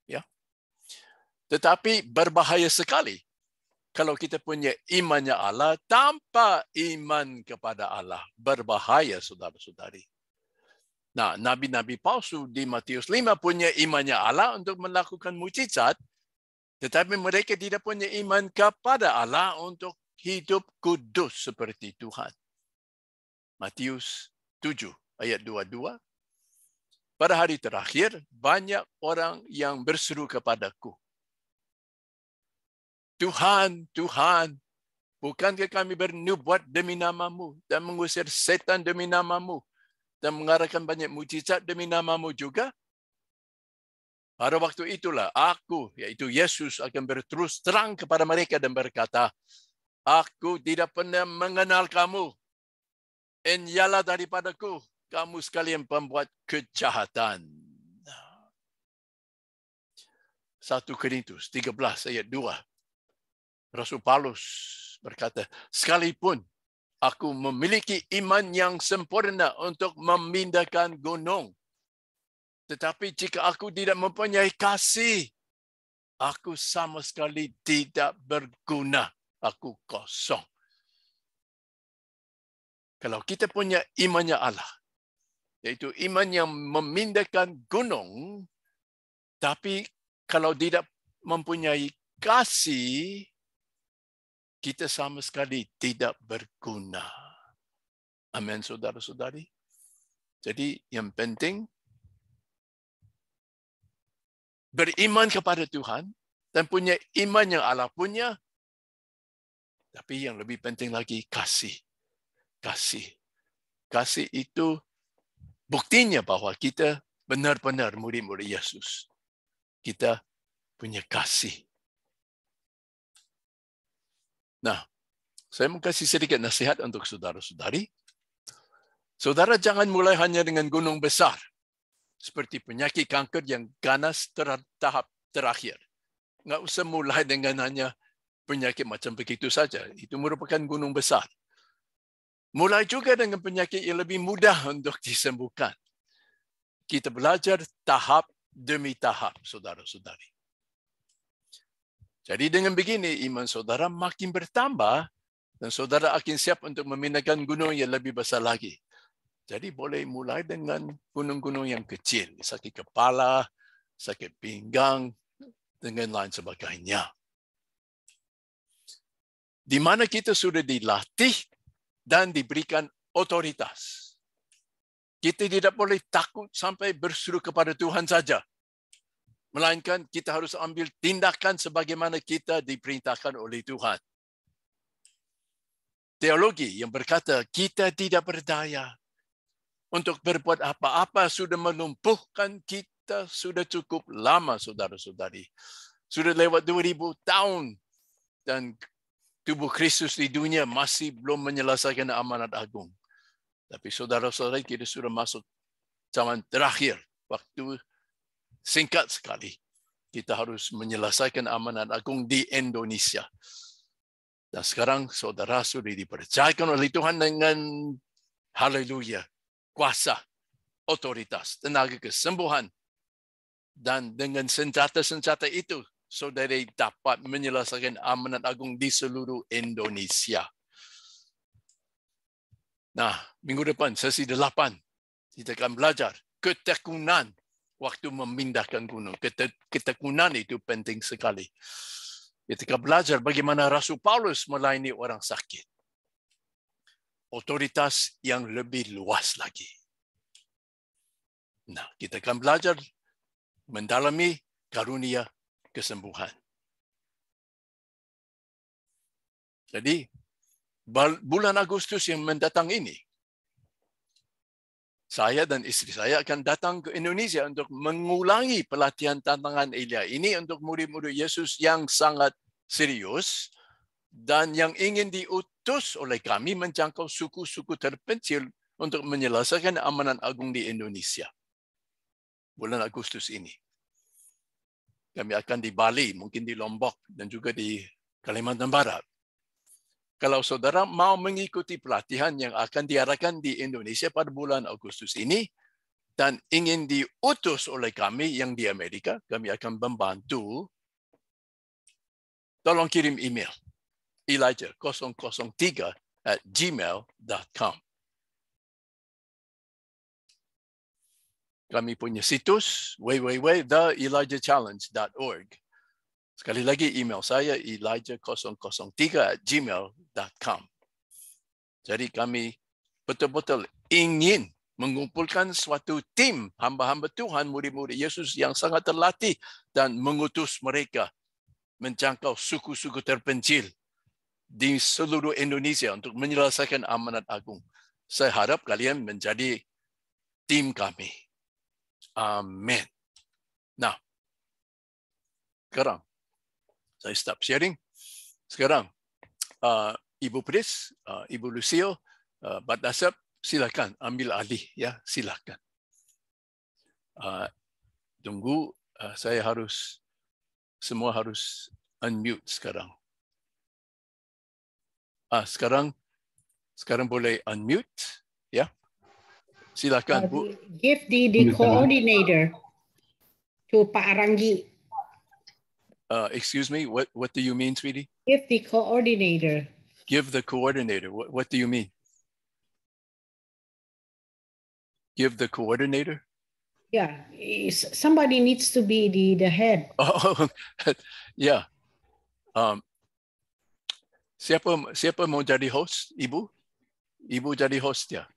Ya. Tetapi berbahaya sekali kalau kita punya imannya Allah tanpa iman kepada Allah. Berbahaya, saudara-saudari. Nah, nabi-nabi palsu di Matius 5 punya imannya Allah untuk melakukan mujizat, tetapi mereka tidak punya iman kepada Allah untuk hidup kudus seperti Tuhan. Matius 7 ayat 22. Pada hari terakhir, banyak orang yang berseru kepadaku, Tuhan, Tuhan, bukankah kami bernubuat demi namamu dan mengusir setan demi namamu dan mengarahkan banyak mujizat demi namamu juga? Pada waktu itulah aku, yaitu Yesus, akan berterus terang kepada mereka dan berkata, aku tidak pernah mengenal kamu. Enyala daripadaku, kamu sekalian pembuat kejahatan. 1 Korintus 13 ayat 2. Rasul Paulus berkata, sekalipun Aku memiliki iman yang sempurna untuk memindahkan gunung. Tetapi jika aku tidak mempunyai kasih, aku sama sekali tidak berguna. Aku kosong. Kalau kita punya imannya Allah, yaitu iman yang memindahkan gunung, tapi kalau tidak mempunyai kasih, kita sama sekali tidak berguna. Amin, saudara-saudari. Jadi yang penting, beriman kepada Tuhan dan punya iman yang Allah punya, tapi yang lebih penting lagi, kasih. Kasih. Kasih itu buktinya bahwa kita benar-benar murid-murid Yesus. Kita punya kasih. Nah, saya mau kasih sedikit nasihat untuk saudara-saudari. Saudara jangan mulai hanya dengan gunung besar, seperti penyakit kanker yang ganas tahap terakhir. Nggak usah mulai dengan hanya penyakit macam begitu saja. Itu merupakan gunung besar. Mulai juga dengan penyakit yang lebih mudah untuk disembuhkan. Kita belajar tahap demi tahap, saudara-saudari. Jadi dengan begini, iman saudara makin bertambah dan saudara akan siap untuk memindahkan gunung yang lebih besar lagi. Jadi boleh mulai dengan gunung-gunung yang kecil, sakit kepala, sakit pinggang, dengan lain sebagainya. Di mana kita sudah dilatih dan diberikan otoritas. Kita tidak boleh takut sampai berseru kepada Tuhan saja. Melainkan kita harus ambil tindakan sebagaimana kita diperintahkan oleh Tuhan. Teologi yang berkata kita tidak berdaya untuk berbuat apa-apa sudah melumpuhkan kita sudah cukup lama, saudara-saudari. Sudah lewat 2000 tahun dan tubuh Kristus di dunia masih belum menyelesaikan amanat agung. Tapi saudara-saudari kita sudah masuk zaman terakhir. Waktu singkat sekali. Kita harus menyelesaikan amanat agung di Indonesia. Dan sekarang saudara sudah dipercayakan oleh Tuhan dengan haleluya, kuasa, otoritas, tenaga kesembuhan. Dan dengan senjata-senjata itu, saudara dapat menyelesaikan amanat agung di seluruh Indonesia. Nah, minggu depan, sesi 8, kita akan belajar ketekunan waktu memindahkan gunung. Ketekunan itu penting sekali. Kita akan belajar bagaimana Rasul Paulus melayani orang sakit. Otoritas yang lebih luas lagi. Nah, kita akan belajar mendalami karunia kesembuhan. Jadi, bulan Agustus yang mendatang ini, saya dan istri saya akan datang ke Indonesia untuk mengulangi pelatihan tantangan Elia ini untuk murid-murid Yesus yang sangat serius dan yang ingin diutus oleh kami menjangkau suku-suku terpencil untuk menyelesaikan amanat agung di Indonesia. Bulan Agustus ini. Kami akan di Bali, mungkin di Lombok dan juga di Kalimantan Barat. Kalau saudara mau mengikuti pelatihan yang akan diadakan di Indonesia pada bulan Agustus ini dan ingin diutus oleh kami yang di Amerika, kami akan membantu. Tolong kirim email elijah003@gmail.com. Kami punya situs www.theelijahchallenge.org. Sekali lagi email saya elijah003@gmail.com. Jadi kami betul-betul ingin mengumpulkan suatu tim hamba-hamba Tuhan, murid-murid Yesus yang sangat terlatih dan mengutus mereka menjangkau suku-suku terpencil di seluruh Indonesia untuk menyelesaikan amanat agung. Saya harap kalian menjadi tim kami. Amin. Nah, sekarang saya stop sharing. Sekarang, Ibu Pris, Ibu Lucio, Bat Asap, silakan ambil alih ya, silakan. Tunggu, saya semua harus unmute sekarang. Sekarang Sekarang boleh unmute, ya. Silakan Bu. Give the coordinator to Pak Aranggi. Excuse me, what do you mean, sweetie? Give the coordinator. Give the coordinator. What do you mean? Give the coordinator? Yeah, somebody needs to be the head. Oh, yeah. Siapa mau jadi host? Ibu? Ibu jadi host ya?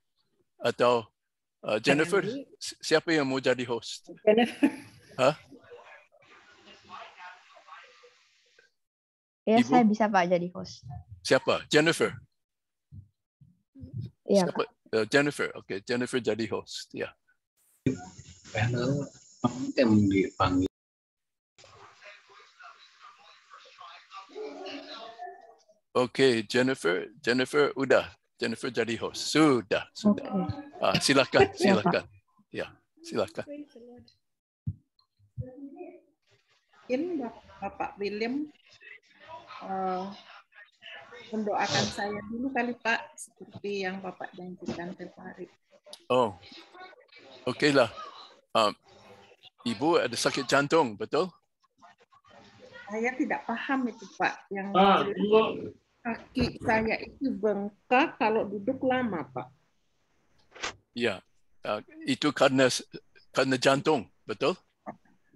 Atau Jennifer? Siapa yang mau jadi host? Jennifer. Hah? Ya, Ibu? saya bisa Pak jadi host. Siapa? Jennifer? Iya, Siapa? Jennifer. Oke, Jennifer jadi host. Ya. Oke, Jennifer udah. Jennifer jadi host. Sudah. Okay. Silakan. Ya, silakan. Mungkin Bapak William mendoakan saya dulu kali Pak, seperti yang Bapak janjikan tempoh hari. Oh, oke lah. Ibu ada sakit jantung, betul? Saya tidak paham itu Pak. Yang kaki saya itu bengkak kalau duduk lama Pak. Ya, itu karena jantung, betul?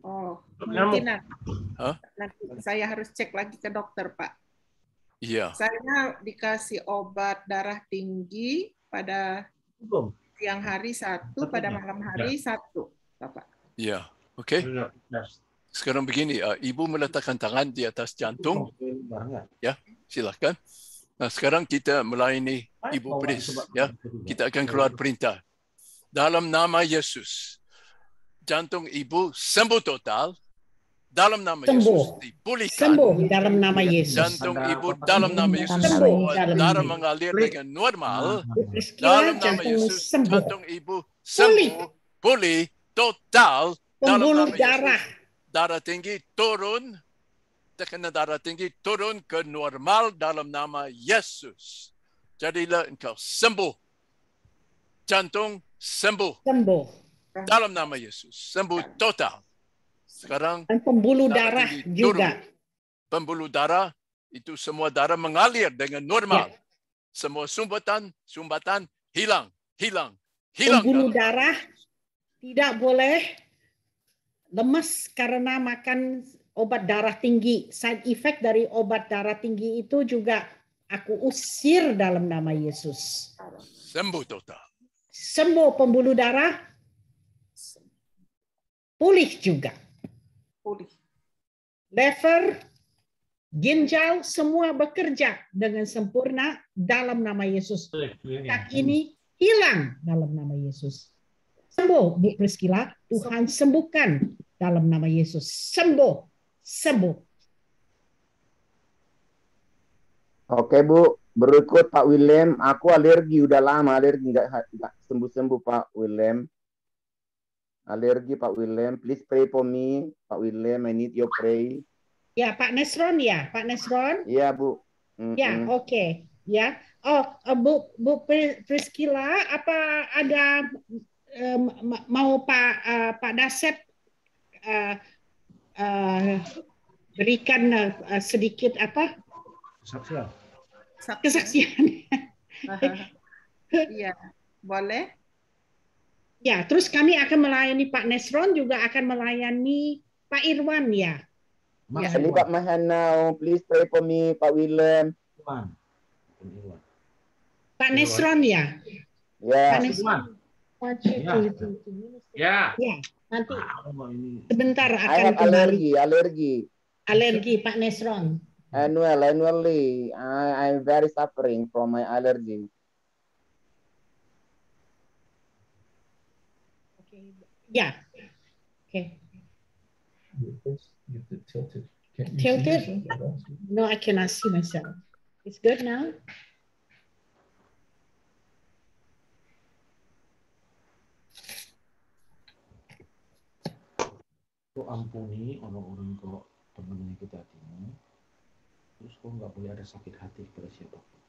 Oh, mungkin Hah? nanti saya harus cek lagi ke dokter Pak. Iya. Saya dikasih obat darah tinggi pada siang hari 1, pada malam hari 1, Bapak. Iya, oke. Sekarang begini, Ibu meletakkan tangan di atas jantung. Ya, silakan. Nah, sekarang kita melayani Ibu Pris. Ya, kita akan keluar perintah. Dalam nama Yesus, jantung Ibu sembuh total. Dalam nama Yesus dipulihkan. Sembuh dalam nama Yesus. Jantung Ibu dalam nama Yesus. Darah mengalir dengan normal. Dalam nama Yesus, jantung Ibu sembuh, pulih, total. Dalam nama Yesus. Darah tinggi turun. Tekanan darah tinggi turun ke normal dalam nama Yesus. Jadilah engkau sembuh. Jantung sembuh. Sembuh. Dalam nama Yesus. Sembuh total. Sekarang dan pembuluh darah juga. Pembuluh darah itu semua darah mengalir dengan normal. Ya. Semua sumbatan hilang. Pembuluh darah tidak boleh lemas karena makan obat darah tinggi. Side effect dari obat darah tinggi itu juga aku usir dalam nama Yesus. Sembuh total. Sembuh pembuluh darah. Pulih juga. Lever, ginjal, semua bekerja dengan sempurna dalam nama Yesus. Kaki ini hilang dalam nama Yesus. Sembuh, Bu Priscilla. Tuhan sembuhkan dalam nama Yesus. Sembuh. Oke, Bu. Berikut Pak William. Aku alergi, udah lama alergi. Nggak sembuh-sembuh, Pak William. Alergi, Pak William. Please pray for me, Pak William. I need your pray. Ya, Pak Nesron ya, Pak Nesron. Iya, Bu. Ya, oke. Ya. Oh, Bu Priscilla, apa ada mau Pak Dasep berikan sedikit apa? Kesaksian. Iya, boleh. Ya, terus kami akan melayani Pak Nesron, juga akan melayani Pak Irwan ya. Ini Pak Mahanau, please pray for me, Pak William. Pak Nesron ya. Ya. Pak Nesron. Ya. Nanti sebentar akan kembali. Alergi Pak Nesron. Annually, I'm very suffering from my allergy. Yeah. Okay. Tilted? No, I cannot see myself. It's good now? Ampuni orang-orang kok temannya kita ini. Terus kok nggak boleh ada sakit hati kepada siapapun.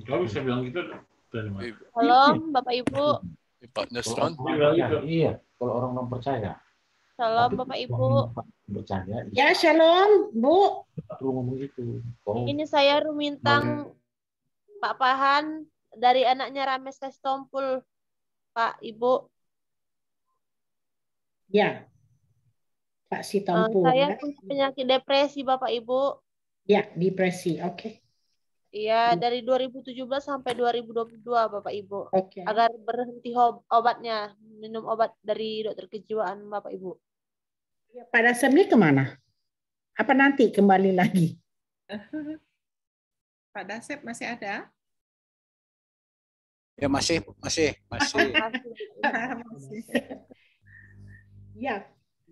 Kalau bisa bilang gitu, Shalom, Bapak Ibu. Pak Neston. Iya, kalau orang non percaya. Shalom, Bapak Ibu. Percaya. Ya, shalom, Bu. Perlu ngomong gitu. Ini saya Rumintang Pak Pahan dari anaknya Rames Kastompul, Pak Ibu. Ya, Pak Sitompul. Saya punya penyakit depresi, Bapak Ibu. Ya, depresi. Oke. Iya, dari 2017 sampai 2022, Bapak Ibu. Agar berhenti obatnya, minum obat dari dokter kejiwaan, Bapak Ibu. Pada Semnya kemana? Apa nanti kembali lagi? Pak Dasep masih ada? Ya masih. Ya,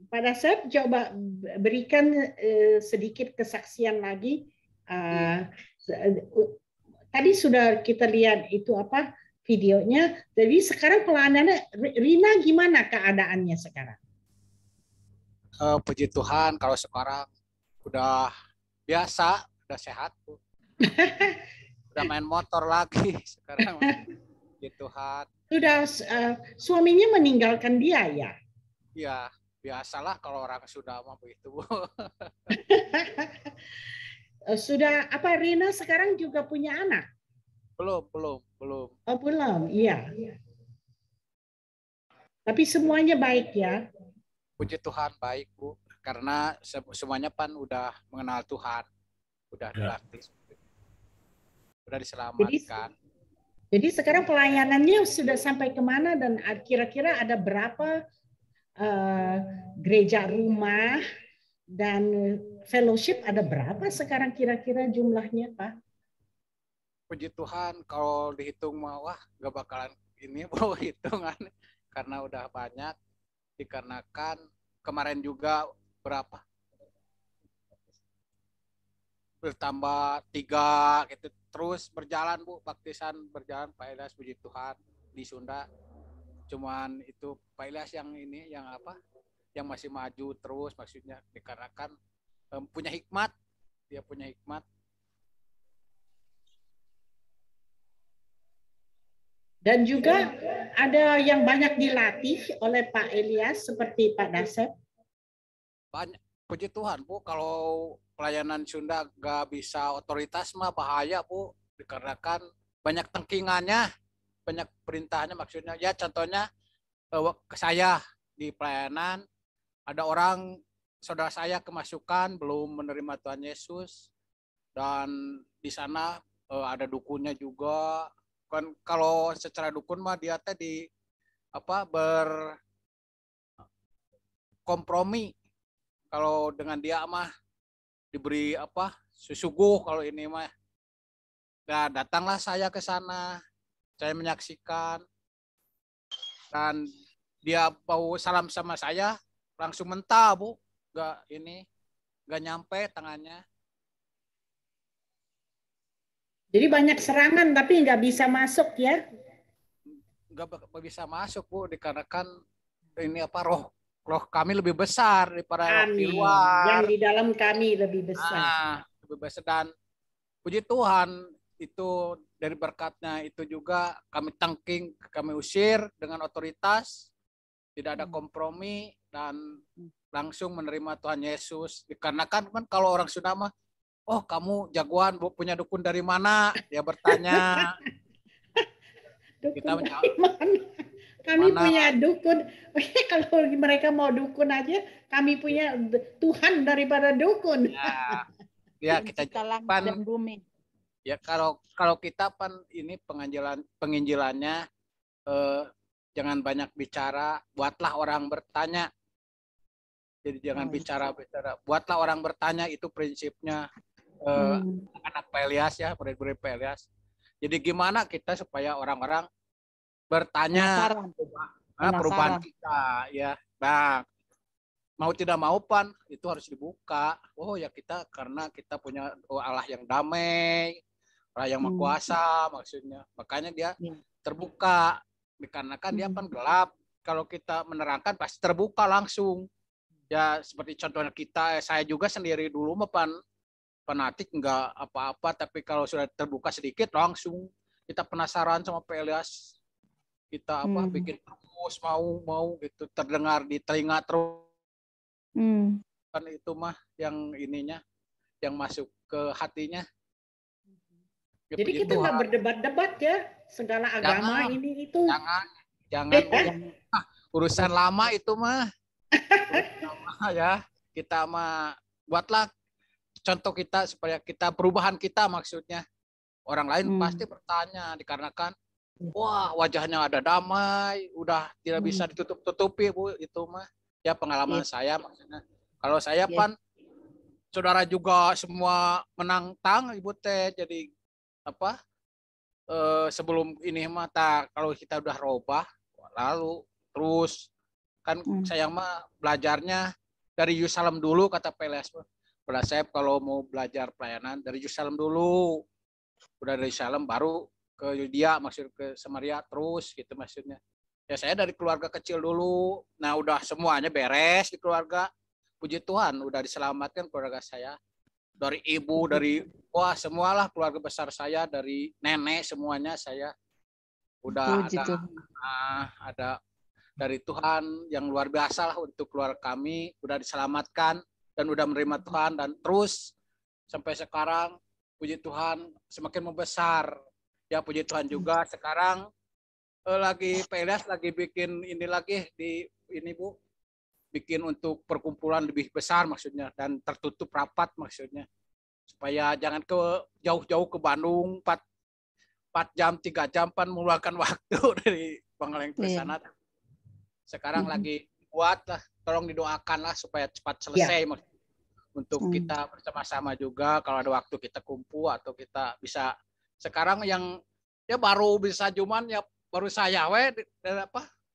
Pak Dasep coba berikan sedikit kesaksian lagi. Tadi sudah kita lihat itu apa videonya. Jadi sekarang pelayanannya Rina gimana keadaannya sekarang? Puji Tuhan kalau sekarang udah biasa, udah sehat Bu. Udah main motor lagi sekarang. Puji Tuhan. Sudah suaminya meninggalkan dia ya? Iya, biasalah kalau orang sudah mau begitu Bu. Sudah apa Rina sekarang juga punya anak? Belum. Oh, belum, iya. Tapi semuanya baik ya? Puji Tuhan baik Bu, karena semuanya pan udah mengenal Tuhan, udah dilatih, udah diselamatkan. Jadi sekarang pelayanannya sudah sampai kemana dan kira-kira ada berapa gereja rumah dan fellowship ada berapa sekarang kira-kira jumlahnya Pak? Puji Tuhan kalau dihitung mah wah gak bakalan ini Bu hitungan karena udah banyak. Dikarenakan kemarin juga berapa bertambah 3 gitu terus berjalan Bu, baptisan berjalan Pak Ilyas puji Tuhan di Sunda. Cuman itu Pak Ilyas yang ini yang apa yang masih maju terus maksudnya dikarenakan punya hikmat, dia punya hikmat. Dan juga ada yang banyak dilatih oleh Pak Ilyas seperti Pak Dasep. Banyak, puji Tuhan Bu, kalau pelayanan Sunda gak bisa otoritas mah bahaya Bu, dikarenakan banyak tengkingannya, banyak perintahnya maksudnya. Ya contohnya ke saya di pelayanan ada orang saudara saya kemasukan belum menerima Tuhan Yesus dan di sana ada dukunnya juga. Kan kalau secara dukun mah dia teh di apa berkompromi. Kalau dengan dia mah diberi apa susuguh kalau ini mah. Nah, datanglah saya ke sana. Saya menyaksikan dan dia mau salam sama saya langsung mentah Bu. Gak nyampe tangannya. Jadi banyak serangan tapi nggak bisa masuk ya? Nggak bisa masuk Bu, dikarenakan ini apa roh kami lebih besar daripada roh di luar. Yang di dalam kami lebih besar. Lebih besar dan puji Tuhan itu dari berkatnya itu juga kami tangking, kami usir dengan otoritas, tidak ada kompromi dan langsung menerima Tuhan Yesus. Dikarenakan kan kalau orang Sunda mah oh kamu jagoan Bu, punya dukun dari mana? Dia bertanya. Kita menjawab. Kami punya dukun. Kalau mereka mau dukun aja, kami punya Tuhan daripada dukun. Ya kita pan bumi. Ya kalau kita pan ini penginjilannya jangan banyak bicara, buatlah orang bertanya. Jadi jangan bicara, buatlah orang bertanya, itu prinsipnya. Anak Pak Ilyas ya, murid-murid Pak Ilyas. Jadi gimana kita supaya orang-orang bertanya perubahan kita ya. Nah, mau tidak mau pan itu harus dibuka. Oh ya kita karena kita punya Allah yang damai, Allah yang Maha Kuasa maksudnya. Makanya dia terbuka dikarenakan dia pan gelap. Kalau kita menerangkan pasti terbuka langsung. Ya seperti contohnya kita, saya juga sendiri dulu pan fanatik nggak apa-apa, tapi kalau sudah terbuka sedikit langsung kita penasaran sama Pak Elias, kita bikin terus mau gitu, terdengar di telinga terus. Kan itu mah yang ininya, yang masuk ke hatinya. Jadi kita nggak berdebat-debat ya, segala agama ini itu. Jangan urusan lama itu mah. Ya, kita mah buatlah contoh kita supaya kita perubahan kita maksudnya. Orang lain pasti bertanya dikarenakan wah wajahnya ada damai, udah tidak bisa ditutup-tutupi Bu, itu mah. Ya pengalaman saya maksudnya. Kalau saya pan saudara juga semua menantang Ibu teh, jadi sebelum ini mata kalau kita udah robah lalu terus kan saya mah belajarnya dari Yerusalem dulu kata Peles. Pada saya kalau mau belajar pelayanan dari Yerusalem dulu, udah dari Yerusalem baru ke Yudea, maksud ke Samaria terus gitu maksudnya. Ya saya dari keluarga kecil dulu, nah udah semuanya beres di keluarga, puji Tuhan udah diselamatkan keluarga saya. Dari ibu, dari wah semualah keluarga besar saya, dari nenek semuanya saya udah ada dari Tuhan yang luar biasa lah untuk keluarga kami, udah diselamatkan dan udah menerima Tuhan, dan terus sampai sekarang puji Tuhan semakin membesar. Ya puji Tuhan juga sekarang lagi Pak Elias lagi bikin ini lagi di ini Bu, bikin untuk perkumpulan lebih besar maksudnya, dan tertutup rapat maksudnya, supaya jangan ke jauh-jauh ke Bandung 4 jam 3 jam pan meluangkan waktu dari Pangalengan ke sana. Sekarang lagi buat lah, tolong didoakan lah supaya cepat selesai untuk kita bersama-sama juga, kalau ada waktu kita kumpul atau kita bisa. Sekarang yang ya baru bisa cuman ya baru saya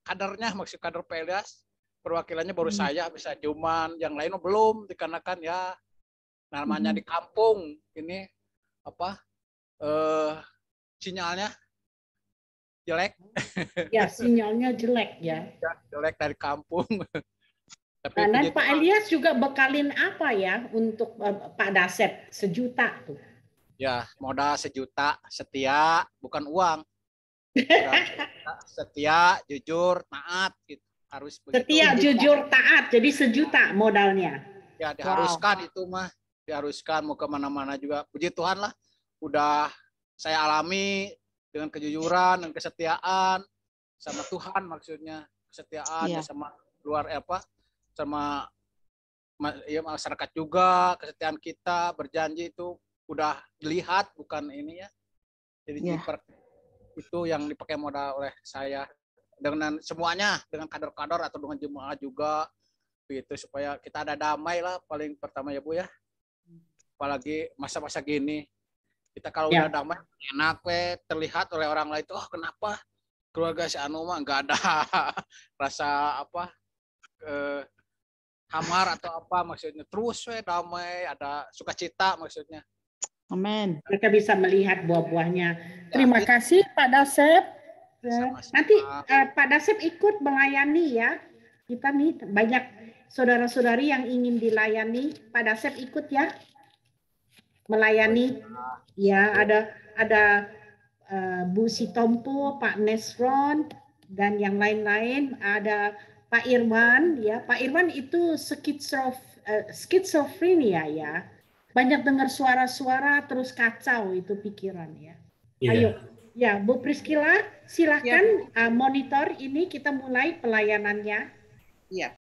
kadernya, maksud kader Pak Elias perwakilannya baru saya bisa, cuman yang lain belum, dikarenakan ya namanya di kampung ini sinyalnya jelek. Ya sinyalnya jelek ya. Jelek dari kampung. Tapi dan Pak Elias juga bekalin apa ya untuk Pak Dasep 1 juta tuh? Ya modal 1 juta, setia bukan uang. Setia, jujur, taat gitu. Harus begitu. Setia, jujur, taat. Jadi 1 juta modalnya. Ya diharuskan itu mah, diharuskan mau kemana-mana juga. Puji Tuhan lah, udah saya alami dengan kejujuran dan kesetiaan sama Tuhan maksudnya, kesetiaan sama luar sama ya masyarakat juga, kesetiaan kita berjanji itu udah dilihat bukan ini ya. Jadi itu yang dipakai modal oleh saya. Dengan semuanya, dengan kader-kader atau dengan jemaah juga gitu, supaya kita ada damai lah paling pertama ya Bu ya, apalagi masa-masa gini kita kalau udah damai enak terlihat oleh orang lain tuh, kenapa keluarga si Anu mah nggak ada rasa hamar atau apa maksudnya, terus damai, ada sukacita maksudnya. Amin. Mereka bisa melihat buah-buahnya. Terima kasih Pak Dasep. Nanti Pak Dasep ikut melayani ya. Kita nih banyak saudara-saudari yang ingin dilayani. Pak Dasep ikut ya. Melayani. Ya, ada Bu Sitompo, Pak Nesron, dan yang lain-lain. Ada Pak Irwan ya. Pak Irwan itu skizofrenia ya. Banyak dengar suara-suara terus kacau itu pikiran ya. Ayo. Ya, Bu Priscilla, silakan monitor ini, kita mulai pelayanannya. Iya.